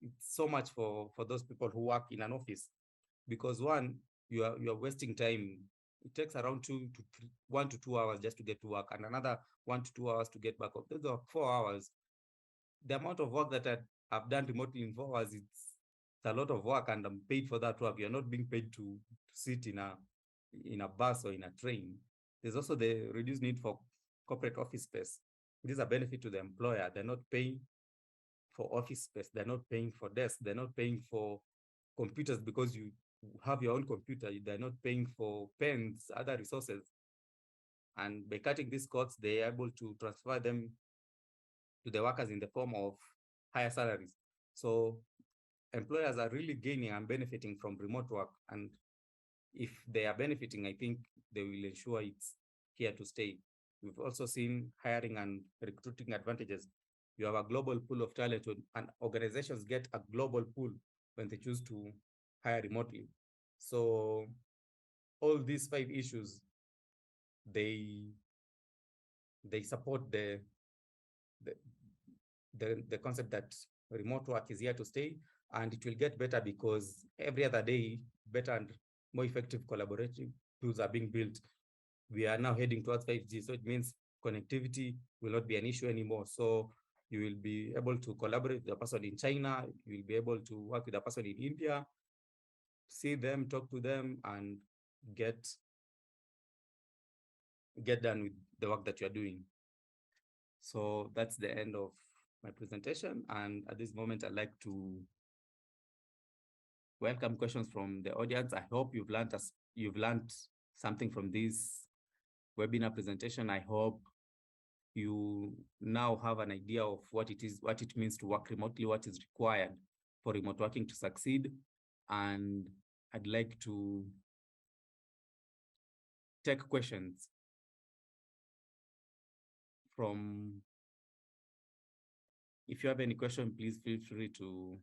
it's so much for those people who work in an office, because one, you are wasting time. It takes around 1 to 2 hours just to get to work, and another 1 to 2 hours to get back up. Those are 4 hours. The amount of work that I've done remotely in 4 hours, it's a lot of work, and I'm paid for that work. You're not being paid to sit in a bus or in a train. There's also the reduced need for corporate office space. This is a benefit to the employer. They're not paying for office space. They're not paying for desks. They're not paying for computers because you have your own computer. They're not paying for pens, other resources. And by cutting these costs, they're able to transfer them to the workers in the form of higher salaries. So employers are really gaining and benefiting from remote work. And if they are benefiting, I think they will ensure it's here to stay. We've also seen hiring and recruiting advantages. You have a global pool of talent, and organizations get a global pool when they choose to hire remotely. So all these 5 issues, they support the, the concept that remote work is here to stay, and it will get better because every other day, better and more effective collaborative tools are being built. We are now heading towards 5G, so it means connectivity will not be an issue anymore. So you will be able to collaborate with a person in China, you will be able to work with a person in India, see them, talk to them, and get done with the work that you're doing. So that's the end of my presentation. And at this moment, I'd like to welcome questions from the audience. I hope you've learned something from this webinar presentation. I hope you now have an idea of what it means to work remotely, what is required for remote working to succeed. And I'd like to take questions from, if you have any question, please feel free to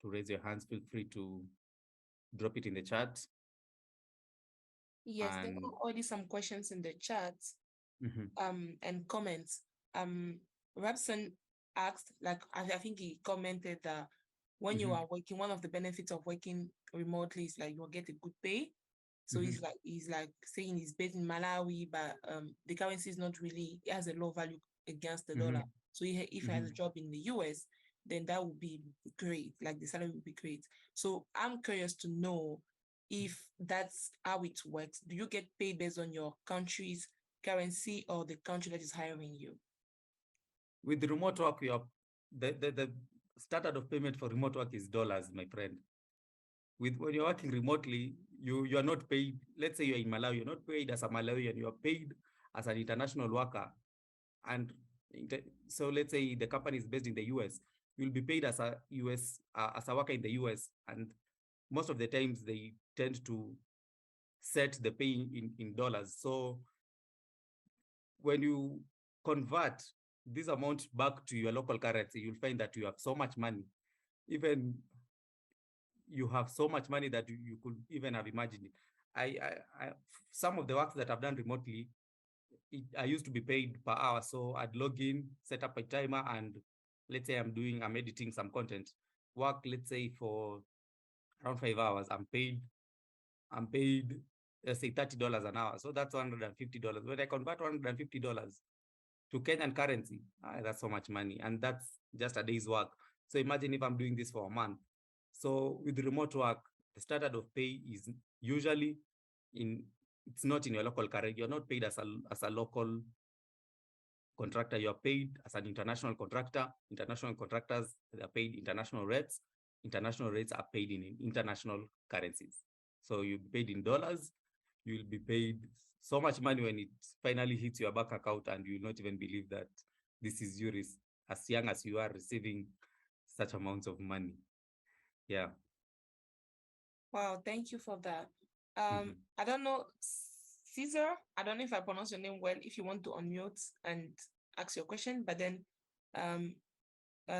raise your hands. Feel free to drop it in the chat. Yes, there are already some questions in the chat. And comments. Robson asked, like, I think he commented that when you are working, one of the benefits of working remotely is like you'll get a good pay. So he's like saying he's based in Malawi, but the currency is not really, it has a low value against the dollar. So if he has a job in the US, then that would be great. Like the salary would be great. So I'm curious to know if that's how it works. Do you get paid based on your country's currency or the country that is hiring you? With the remote work, the standard of payment for remote work is dollars, my friend. When you're working remotely, you are not paid. Let's say you're in Malawi, you're not paid as a Malawian, you are paid as an international worker. And so let's say the company is based in the US, you'll be paid as a worker in the US. And most of the times they tend to set the pay in dollars. So when you convert this amount back to your local currency, you'll find that you have so much money. Even you have so much money that you could even have imagined it. Some of the works that I've done remotely, I used to be paid per hour. So I'd log in, set up a timer, and let's say I'm editing some content, work, let's say for around 5 hours. I'm paid, let's say $30 an hour. So that's $150. When I convert $150 to Kenyan currency, that's so much money. And that's just a day's work. So imagine if I'm doing this for a month. So with remote work, the standard of pay is usually it's not in your local currency. You're not paid as a local contractor. You're paid as an international contractor. International contractors, they're paid international rates. International rates are paid in international currencies. So you'll be paid in dollars. You'll be paid so much money when it finally hits your bank account, and you'll not even believe that this is you as young as you are receiving such amounts of money. Yeah. Wow, thank you for that. I don't know, Caesar, I don't know if I pronounce your name well, if you want to unmute and ask your question, but then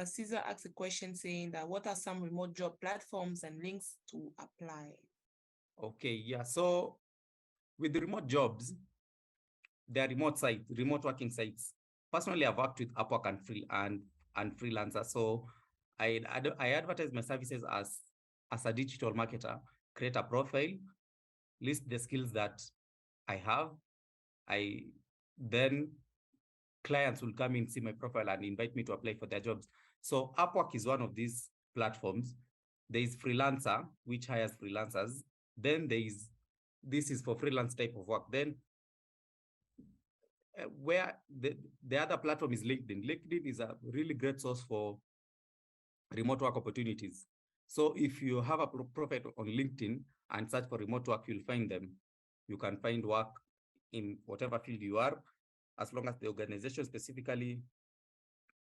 Caesar asked a question saying that what are some remote job platforms and links to apply? Okay, yeah. So with the remote jobs, there are remote working sites. Personally, I've worked with Upwork and Freelancer. So I advertise my services as a digital marketer, create a profile, list the skills that I have. Then clients will come in, see my profile, and invite me to apply for their jobs. So Upwork is one of these platforms. There is Freelancer, which hires freelancers. Then this is for freelance type of work. Then where the other platform is LinkedIn. LinkedIn is a really great source for remote work opportunities. So if you have a profile on LinkedIn and search for remote work, you'll find them. You can find work in whatever field you are, as long as the organization specifically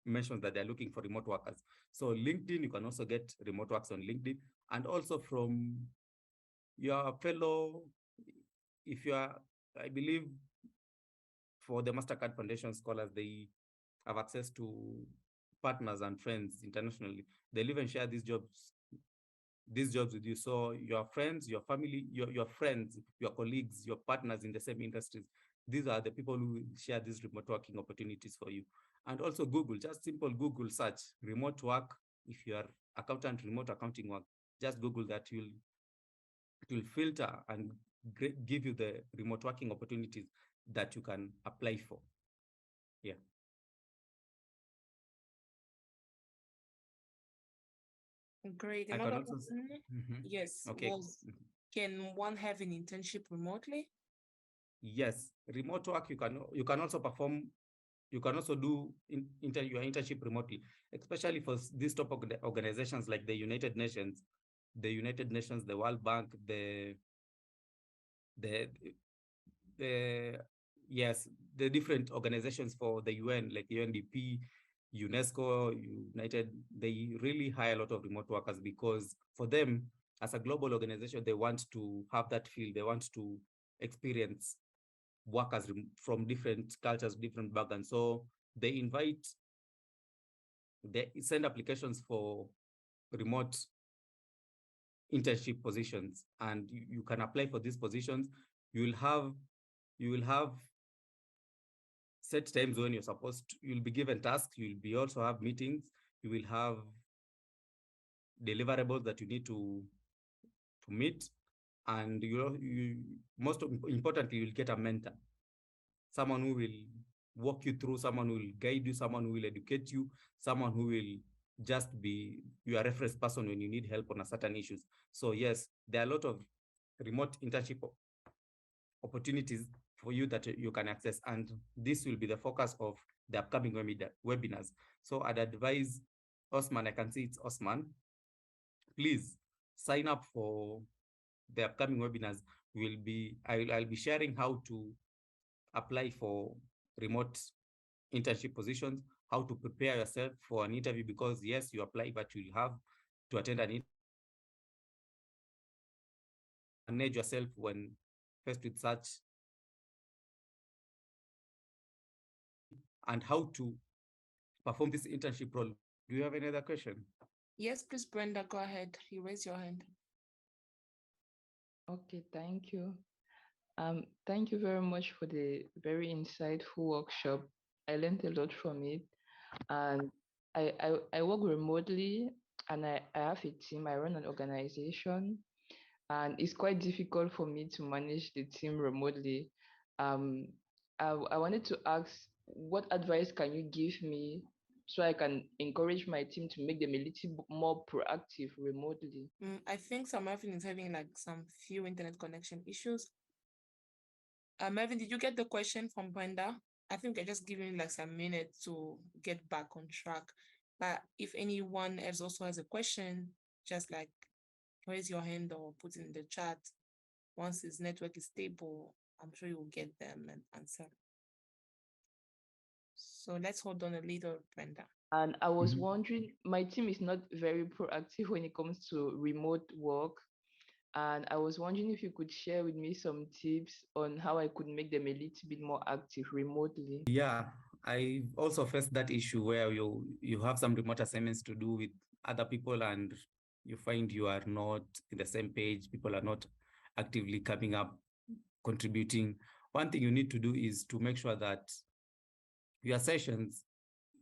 mentions that they're looking for remote workers. So LinkedIn, you can also get remote works on LinkedIn, and also from your fellow, if you are, I believe for the MasterCard Foundation scholars, they have access to partners and friends internationally. They'll even share these jobs with you. So your friends, your family, your friends, your colleagues, your partners in the same industries, these are the people who share these remote working opportunities for you. And also Google, just simple Google search, remote work. If you are accountant, remote accounting work, just Google that. It will filter and give you the remote working opportunities that you can apply for. Yeah. Great. Another question, yes, okay. Can one have an internship remotely? Yes, remote work you can also perform. You can also do your internship remotely, especially for these top organizations like the United Nations, the World Bank, the yes, the different organizations for the UN, like UNDP, UNESCO, United, they really hire a lot of remote workers because for them, as a global organization, they want to have that feel. They want to experience workers from different cultures, different backgrounds. So they send applications for remote internship positions, and you can apply for these positions. You will have set times when you're supposed to, you'll be given tasks, you'll be also have meetings, you will have deliverables that you need to meet, and most importantly, you'll get a mentor, someone who will walk you through, someone who will guide you, someone who will educate you, someone who will just be your reference person when you need help on a certain issues. So yes, there are a lot of remote internship opportunities for you that you can access, and this will be the focus of the upcoming webinars. So I'd advise Osman, I can see it's Osman, please sign up for the upcoming webinars. I'll be sharing how to apply for remote internship positions, how to prepare yourself for an interview, because yes, you apply, but you'll have to attend an interview. Manage yourself when faced with such, and how to perform this internship role. Do you have any other question? Yes, please, Brenda, go ahead. You raise your hand. Okay, thank you. Thank you very much for the very insightful workshop. I learned a lot from it. And I work remotely, and I have a team. I run an organization, and it's quite difficult for me to manage the team remotely. Um, I wanted to ask, what advice can you give me so I can encourage my team to make them a little more proactive remotely? I think Melvin is having like some few internet connection issues. Melvin, did you get the question from Brenda? I think we're just giving like some minute to get back on track. But if anyone else also has a question, just like raise your hand or put it in the chat. Once his network is stable, I'm sure you'll get them and answer. So let's hold on a little, Brenda. And I was wondering, my team is not very proactive when it comes to remote work. And I was wondering if you could share with me some tips on how I could make them a little bit more active remotely. Yeah, I also faced that issue where you have some remote assignments to do with other people, and you find you are not in the same page. People are not actively coming up, contributing. One thing you need to do is to make sure that your sessions,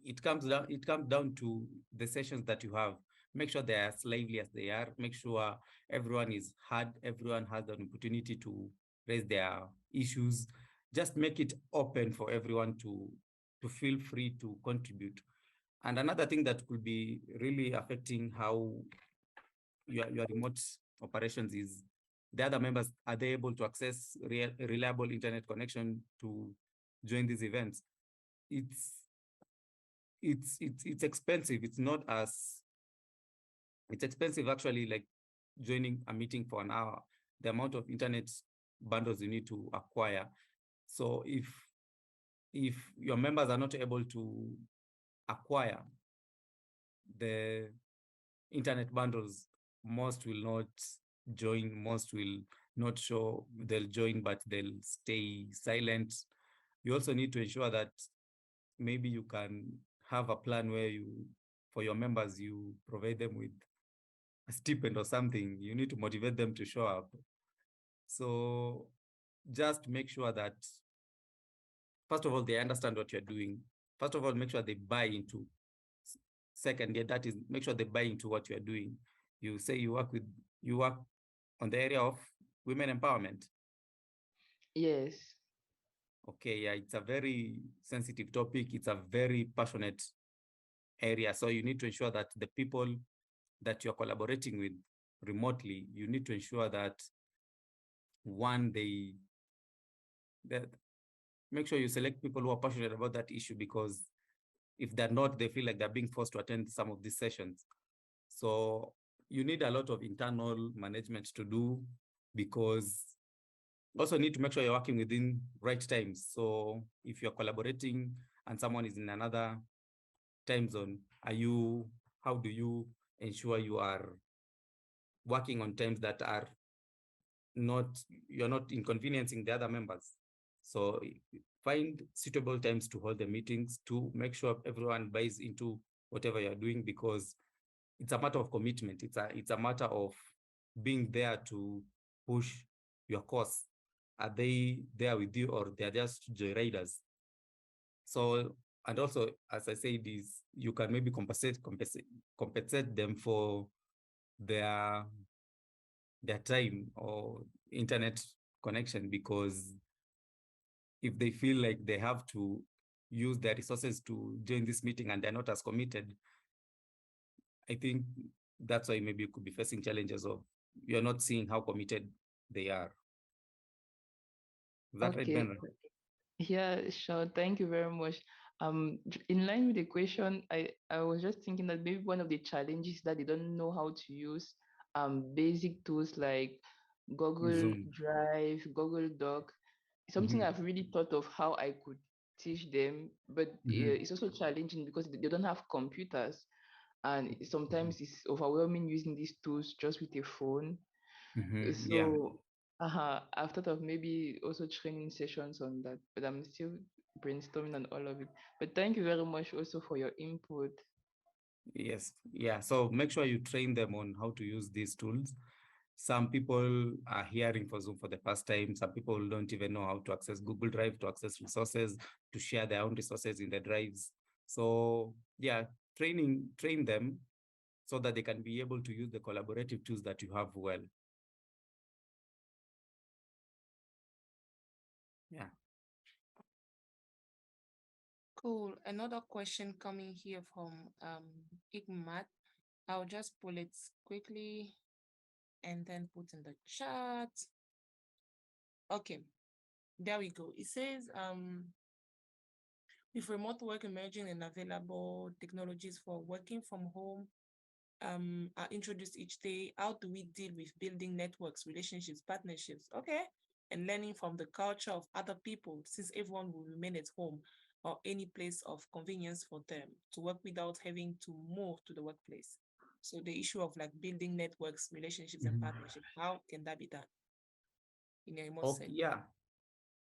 it comes down to the sessions that you have. Make sure they are as lively as they are. Make sure everyone is heard, everyone has an opportunity to raise their issues. Just make it open for everyone to feel free to contribute. And another thing that could be really affecting how your remote operations is, the other members, are they able to access reliable internet connection to join these events? It's expensive. It's expensive actually, like joining a meeting for an hour, the amount of internet bundles you need to acquire. So if your members are not able to acquire the internet bundles, most will not join, most will not show they'll join, but they'll stay silent. You also need to ensure that maybe you can have a plan where for your members, you provide them with a stipend or something. You need to motivate them to show up. So just make sure that, first of all, they understand what you're doing. First of all, make sure they buy into. Second, that is, make sure they buy into what you're doing. You say you work on the area of women empowerment. Yes. Okay, yeah, it's a very sensitive topic. It's a very passionate area. So you need to ensure that the people that you're collaborating with remotely, you need to ensure that, one, that make sure you select people who are passionate about that issue, because if they're not, they feel like they're being forced to attend some of these sessions. So you need a lot of internal management to do, because also need to make sure you're working within right times. So if you're collaborating and someone is in another time zone, how do you ensure you are working on times that are you're not inconveniencing the other members? So find suitable times to hold the meetings, to make sure everyone buys into whatever you're doing, because it's a matter of commitment. It's a matter of being there to push your cause. Are they there with you, or they're just joyriders? So, and also, as I said, you can maybe compensate them for their time or internet connection, because if they feel like they have to use their resources to join this meeting and they're not as committed, I think that's why maybe you could be facing challenges of you're not seeing how committed they are. Is that right, Ben? Yeah, sure. Thank you very much. In line with the question, I was just thinking that maybe one of the challenges is that they don't know how to use basic tools like Google Zoom. Drive, Google Doc. Something I've really thought of how I could teach them, but it's also challenging because they don't have computers, and sometimes it's overwhelming using these tools just with a phone. Yeah. So I've thought of maybe also training sessions on that, but I'm still brainstorming on all of it. But thank you very much also for your input. Yes. Yeah. So make sure you train them on how to use these tools. Some people are hearing for Zoom for the first time. Some people don't even know how to access Google Drive, to access resources, to share their own resources in the drives. So yeah, train them so that they can be able to use the collaborative tools that you have well. Yeah. Cool. Another question coming here from Igmat. I'll just pull it quickly and then put in the chat. Okay, there we go. It says, with remote work emerging and available technologies for working from home are introduced each day, how do we deal with building networks, relationships, partnerships? Okay, and learning from the culture of other people, since everyone will remain at home or any place of convenience for them to work without having to move to the workplace. So the issue of like building networks, relationships, and partnerships, how can that be done in a remote setting? Yeah.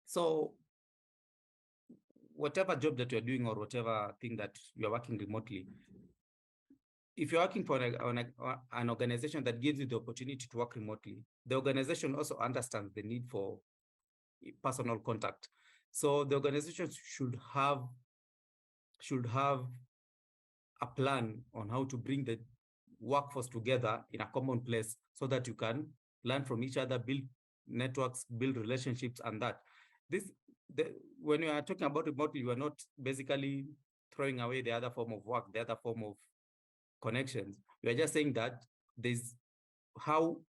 So whatever job that you're doing or whatever thing that you're working remotely, if you're working for an organization that gives you the opportunity to work remotely, the organization also understands the need for personal contact. So the organization should have a plan on how to bring the workforce together in a common place so that you can learn from each other, build networks, build relationships, and that. When you are talking about remotely, you are not basically throwing away the other form of work, the other form of connections. We are just saying that there's how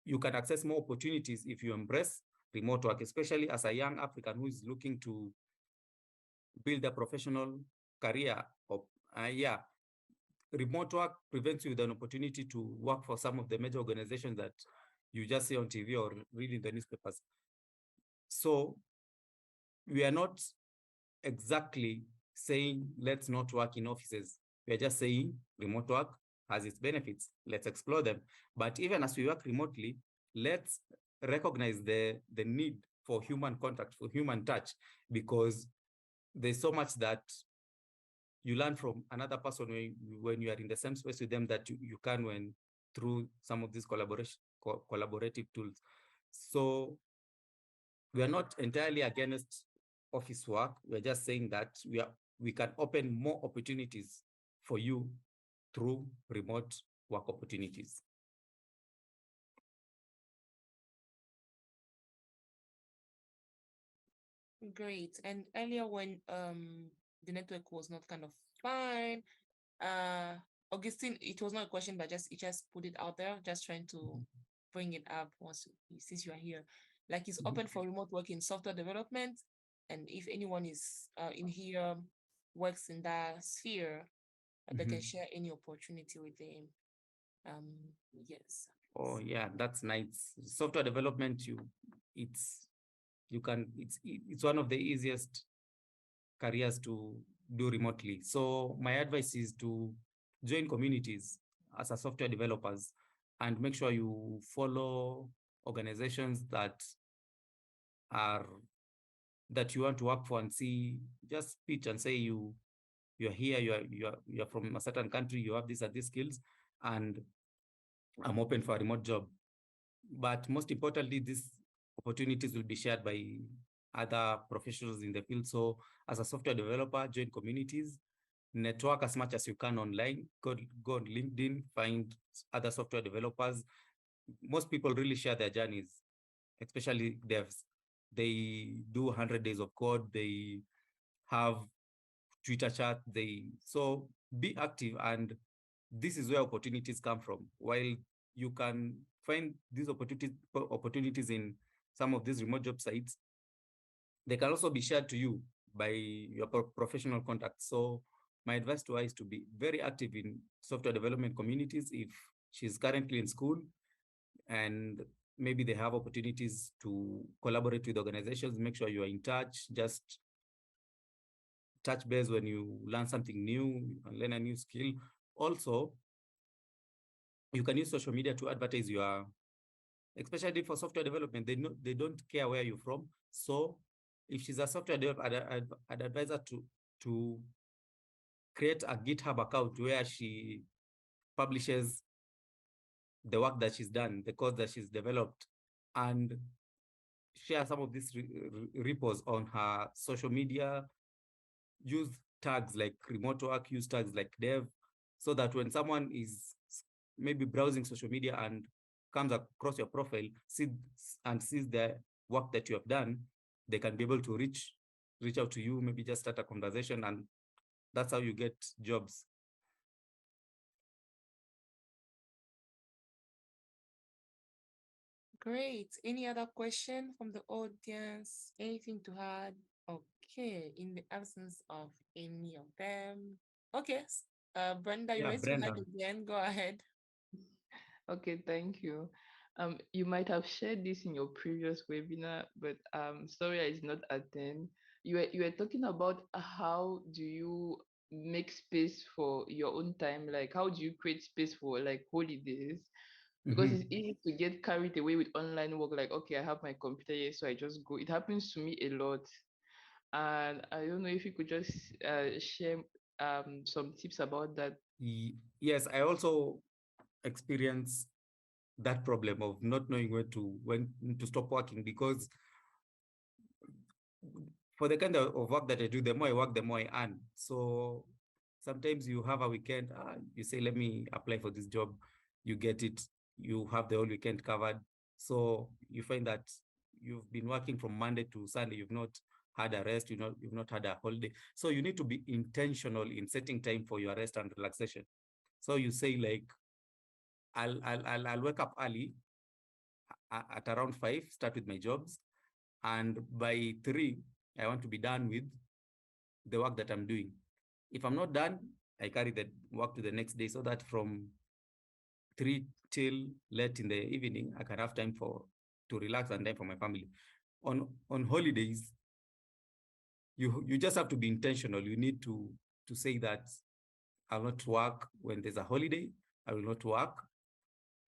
you can access more opportunities if you embrace remote work, especially as a young African who is looking to build a professional career. Remote work prevents you with an opportunity to work for some of the major organizations that you just see on TV or read in the newspapers. So we are not exactly saying let's not work in offices. We are just saying remote work has its benefits. Let's explore them. But even as we work remotely, let's recognize the need for human contact, for human touch, because there's so much that you learn from another person when you are in the same space with them that you can when through some of these collaborative tools. So we are not entirely against office work. We're just saying that we can open more opportunities for you through remote work opportunities. Great. And earlier when the network was not kind of fine, Augustine, it was not a question, but it just put it out there, just trying to bring it up since you are here. Like, it's open for remote work in software development, and if anyone is in here works in that sphere, they can share any opportunity with them. Yes. Oh yeah, that's nice. Software development, it's one of the easiest careers to do remotely. So my advice is to join communities as a software developers and make sure you follow organizations that you want to work for, and see, just pitch and say you're here, you're from a certain country, you have these skills, and I'm open for a remote job. But most importantly, these opportunities will be shared by other professionals in the field. So as a software developer, join communities, network as much as you can online, go on LinkedIn, find other software developers. Most people really share their journeys, especially devs. They do 100 days of code, they have Twitter chat, so be active, and this is where opportunities come from. While you can find these opportunities in some of these remote job sites, they can also be shared to you by your professional contacts. So my advice to her is to be very active in software development communities. If she's currently in school and maybe they have opportunities to collaborate with organizations, make sure you are in touch. Just touch base when you learn something new, learn a new skill. Also, you can use social media to advertise your, especially for software development, they don't care where you're from. So if she's a software developer, I'd advise her to create a GitHub account where she publishes the work that she's done, the code that she's developed, and share some of these repos on her social media. Use tags like remote work, use tags like dev, so that when someone is maybe browsing social media and comes across your profile, sees the work that you have done, they can be able to reach out to you, maybe just start a conversation, and that's how you get jobs. Great. Any other question from the audience? Anything to add? Okay. In the absence of any of them. Okay. Brenda, you raised your hand again. Go ahead. Okay, thank you. You might have shared this in your previous webinar, but sorry I did not attend. You were talking about how do you make space for your own time, like how do you create space for like holidays? Because it's easy to get carried away with online work, like okay, I have my computer here, so I just go. It happens to me a lot. And I don't know if you could just share some tips about that. Yes, I also experience that problem of not knowing when to stop working, because for the kind of work that I do, the more I work, the more I earn. So sometimes you have a weekend, you say, let me apply for this job, you get it, you have the whole weekend covered. So you find that you've been working from Monday to Sunday, you've not had a rest, you've not had a holiday. So you need to be intentional in setting time for your rest and relaxation. So you say like, I'll wake up early at around 5, start with my jobs, and by 3, I want to be done with the work that I'm doing. If I'm not done, I carry the work to the next day, so that from 3 till late in the evening, I can have time to relax and time for my family. On holidays, you just have to be intentional. You need to say that I'll not work when there's a holiday. I will not work.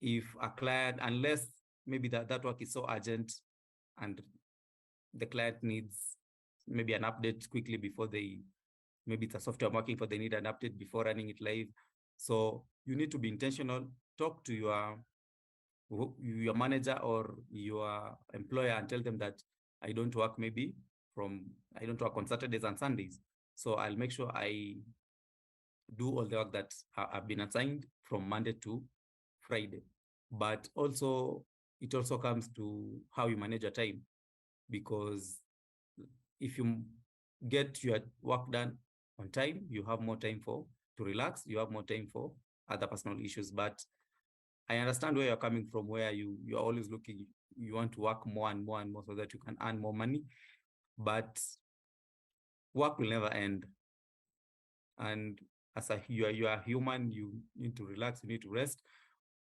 If a client, unless maybe that work is so urgent and the client needs maybe an update quickly before maybe it's a software I'm working for, they need an update before running it live. So you need to be intentional. Talk to your manager or your employer and tell them that I don't work on Saturdays and Sundays. So I'll make sure I do all the work that I've been assigned from Monday to Friday. But also, it also comes to how you manage your time, because if you get your work done on time, you have more time to relax, you have more time for other personal issues. But I understand where you're coming from, where you're always looking, you want to work more and more and more so that you can earn more money, but work will never end. And as you are human, you need to relax, you need to rest,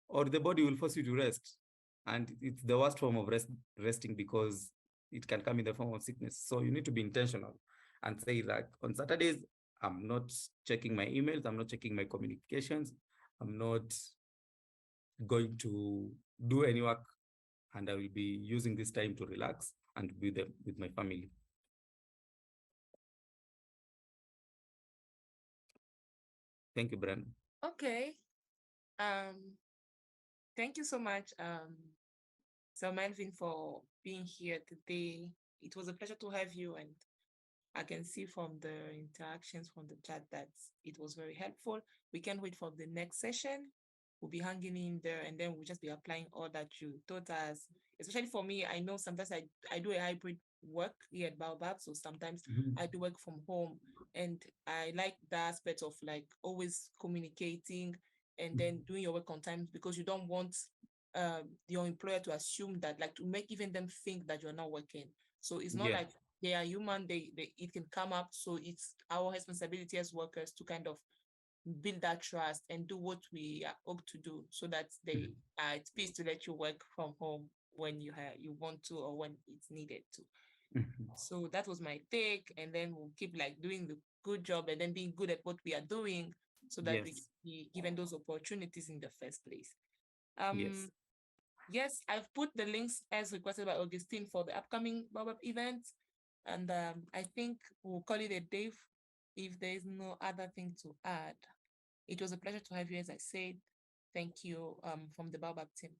or the body will force you to rest. And it's the worst form of resting, because it can come in the form of sickness. So you need to be intentional and say that on Saturdays, I'm not checking my emails, I'm not checking my communications, I'm not going to do any work, and I will be using this time to relax and be with my family. Thank you, Brenda. Okay. Thank you so much, Sir Melvin, for being here today. It was a pleasure to have you, and I can see from the interactions from the chat that it was very helpful. We can't wait for the next session. We'll be hanging in there, and then we'll just be applying all that you taught us. Especially for me, I know sometimes I do a hybrid work here at Baobab, so sometimes I do work from home, and I like the aspect of like always communicating and then doing your work on time, because you don't want your employer to assume that, like, to make even them think that you're not working. So it's not like they are human, they it can come up. So it's our responsibility as workers to kind of build that trust and do what we are ought to do, so that they are at peace to let you work from home when you want to, or when it's needed to. So that was my take, and then we'll keep like doing the good job and then being good at what we are doing, so that we can be given those opportunities in the first place. Yes, I've put the links as requested by Augustine for the upcoming Baobab event, and I think we'll call it a day if there is no other thing to add. It was a pleasure to have you, as I said. Thank you from the Baobab team.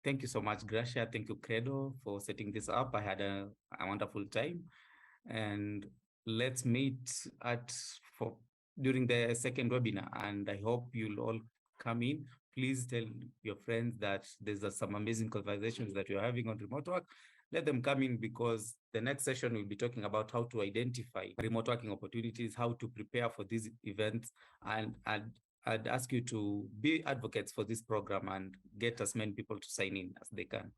Thank you so much, Gracia. Thank you, Credo, for setting this up. I had a wonderful time. And let's meet during the second webinar. And I hope you'll all come in. Please tell your friends that there's some amazing conversations that you're having on remote work. Let them come in, because the next session will be talking about how to identify remote working opportunities, how to prepare for these events, and I'd ask you to be advocates for this program and get as many people to sign in as they can.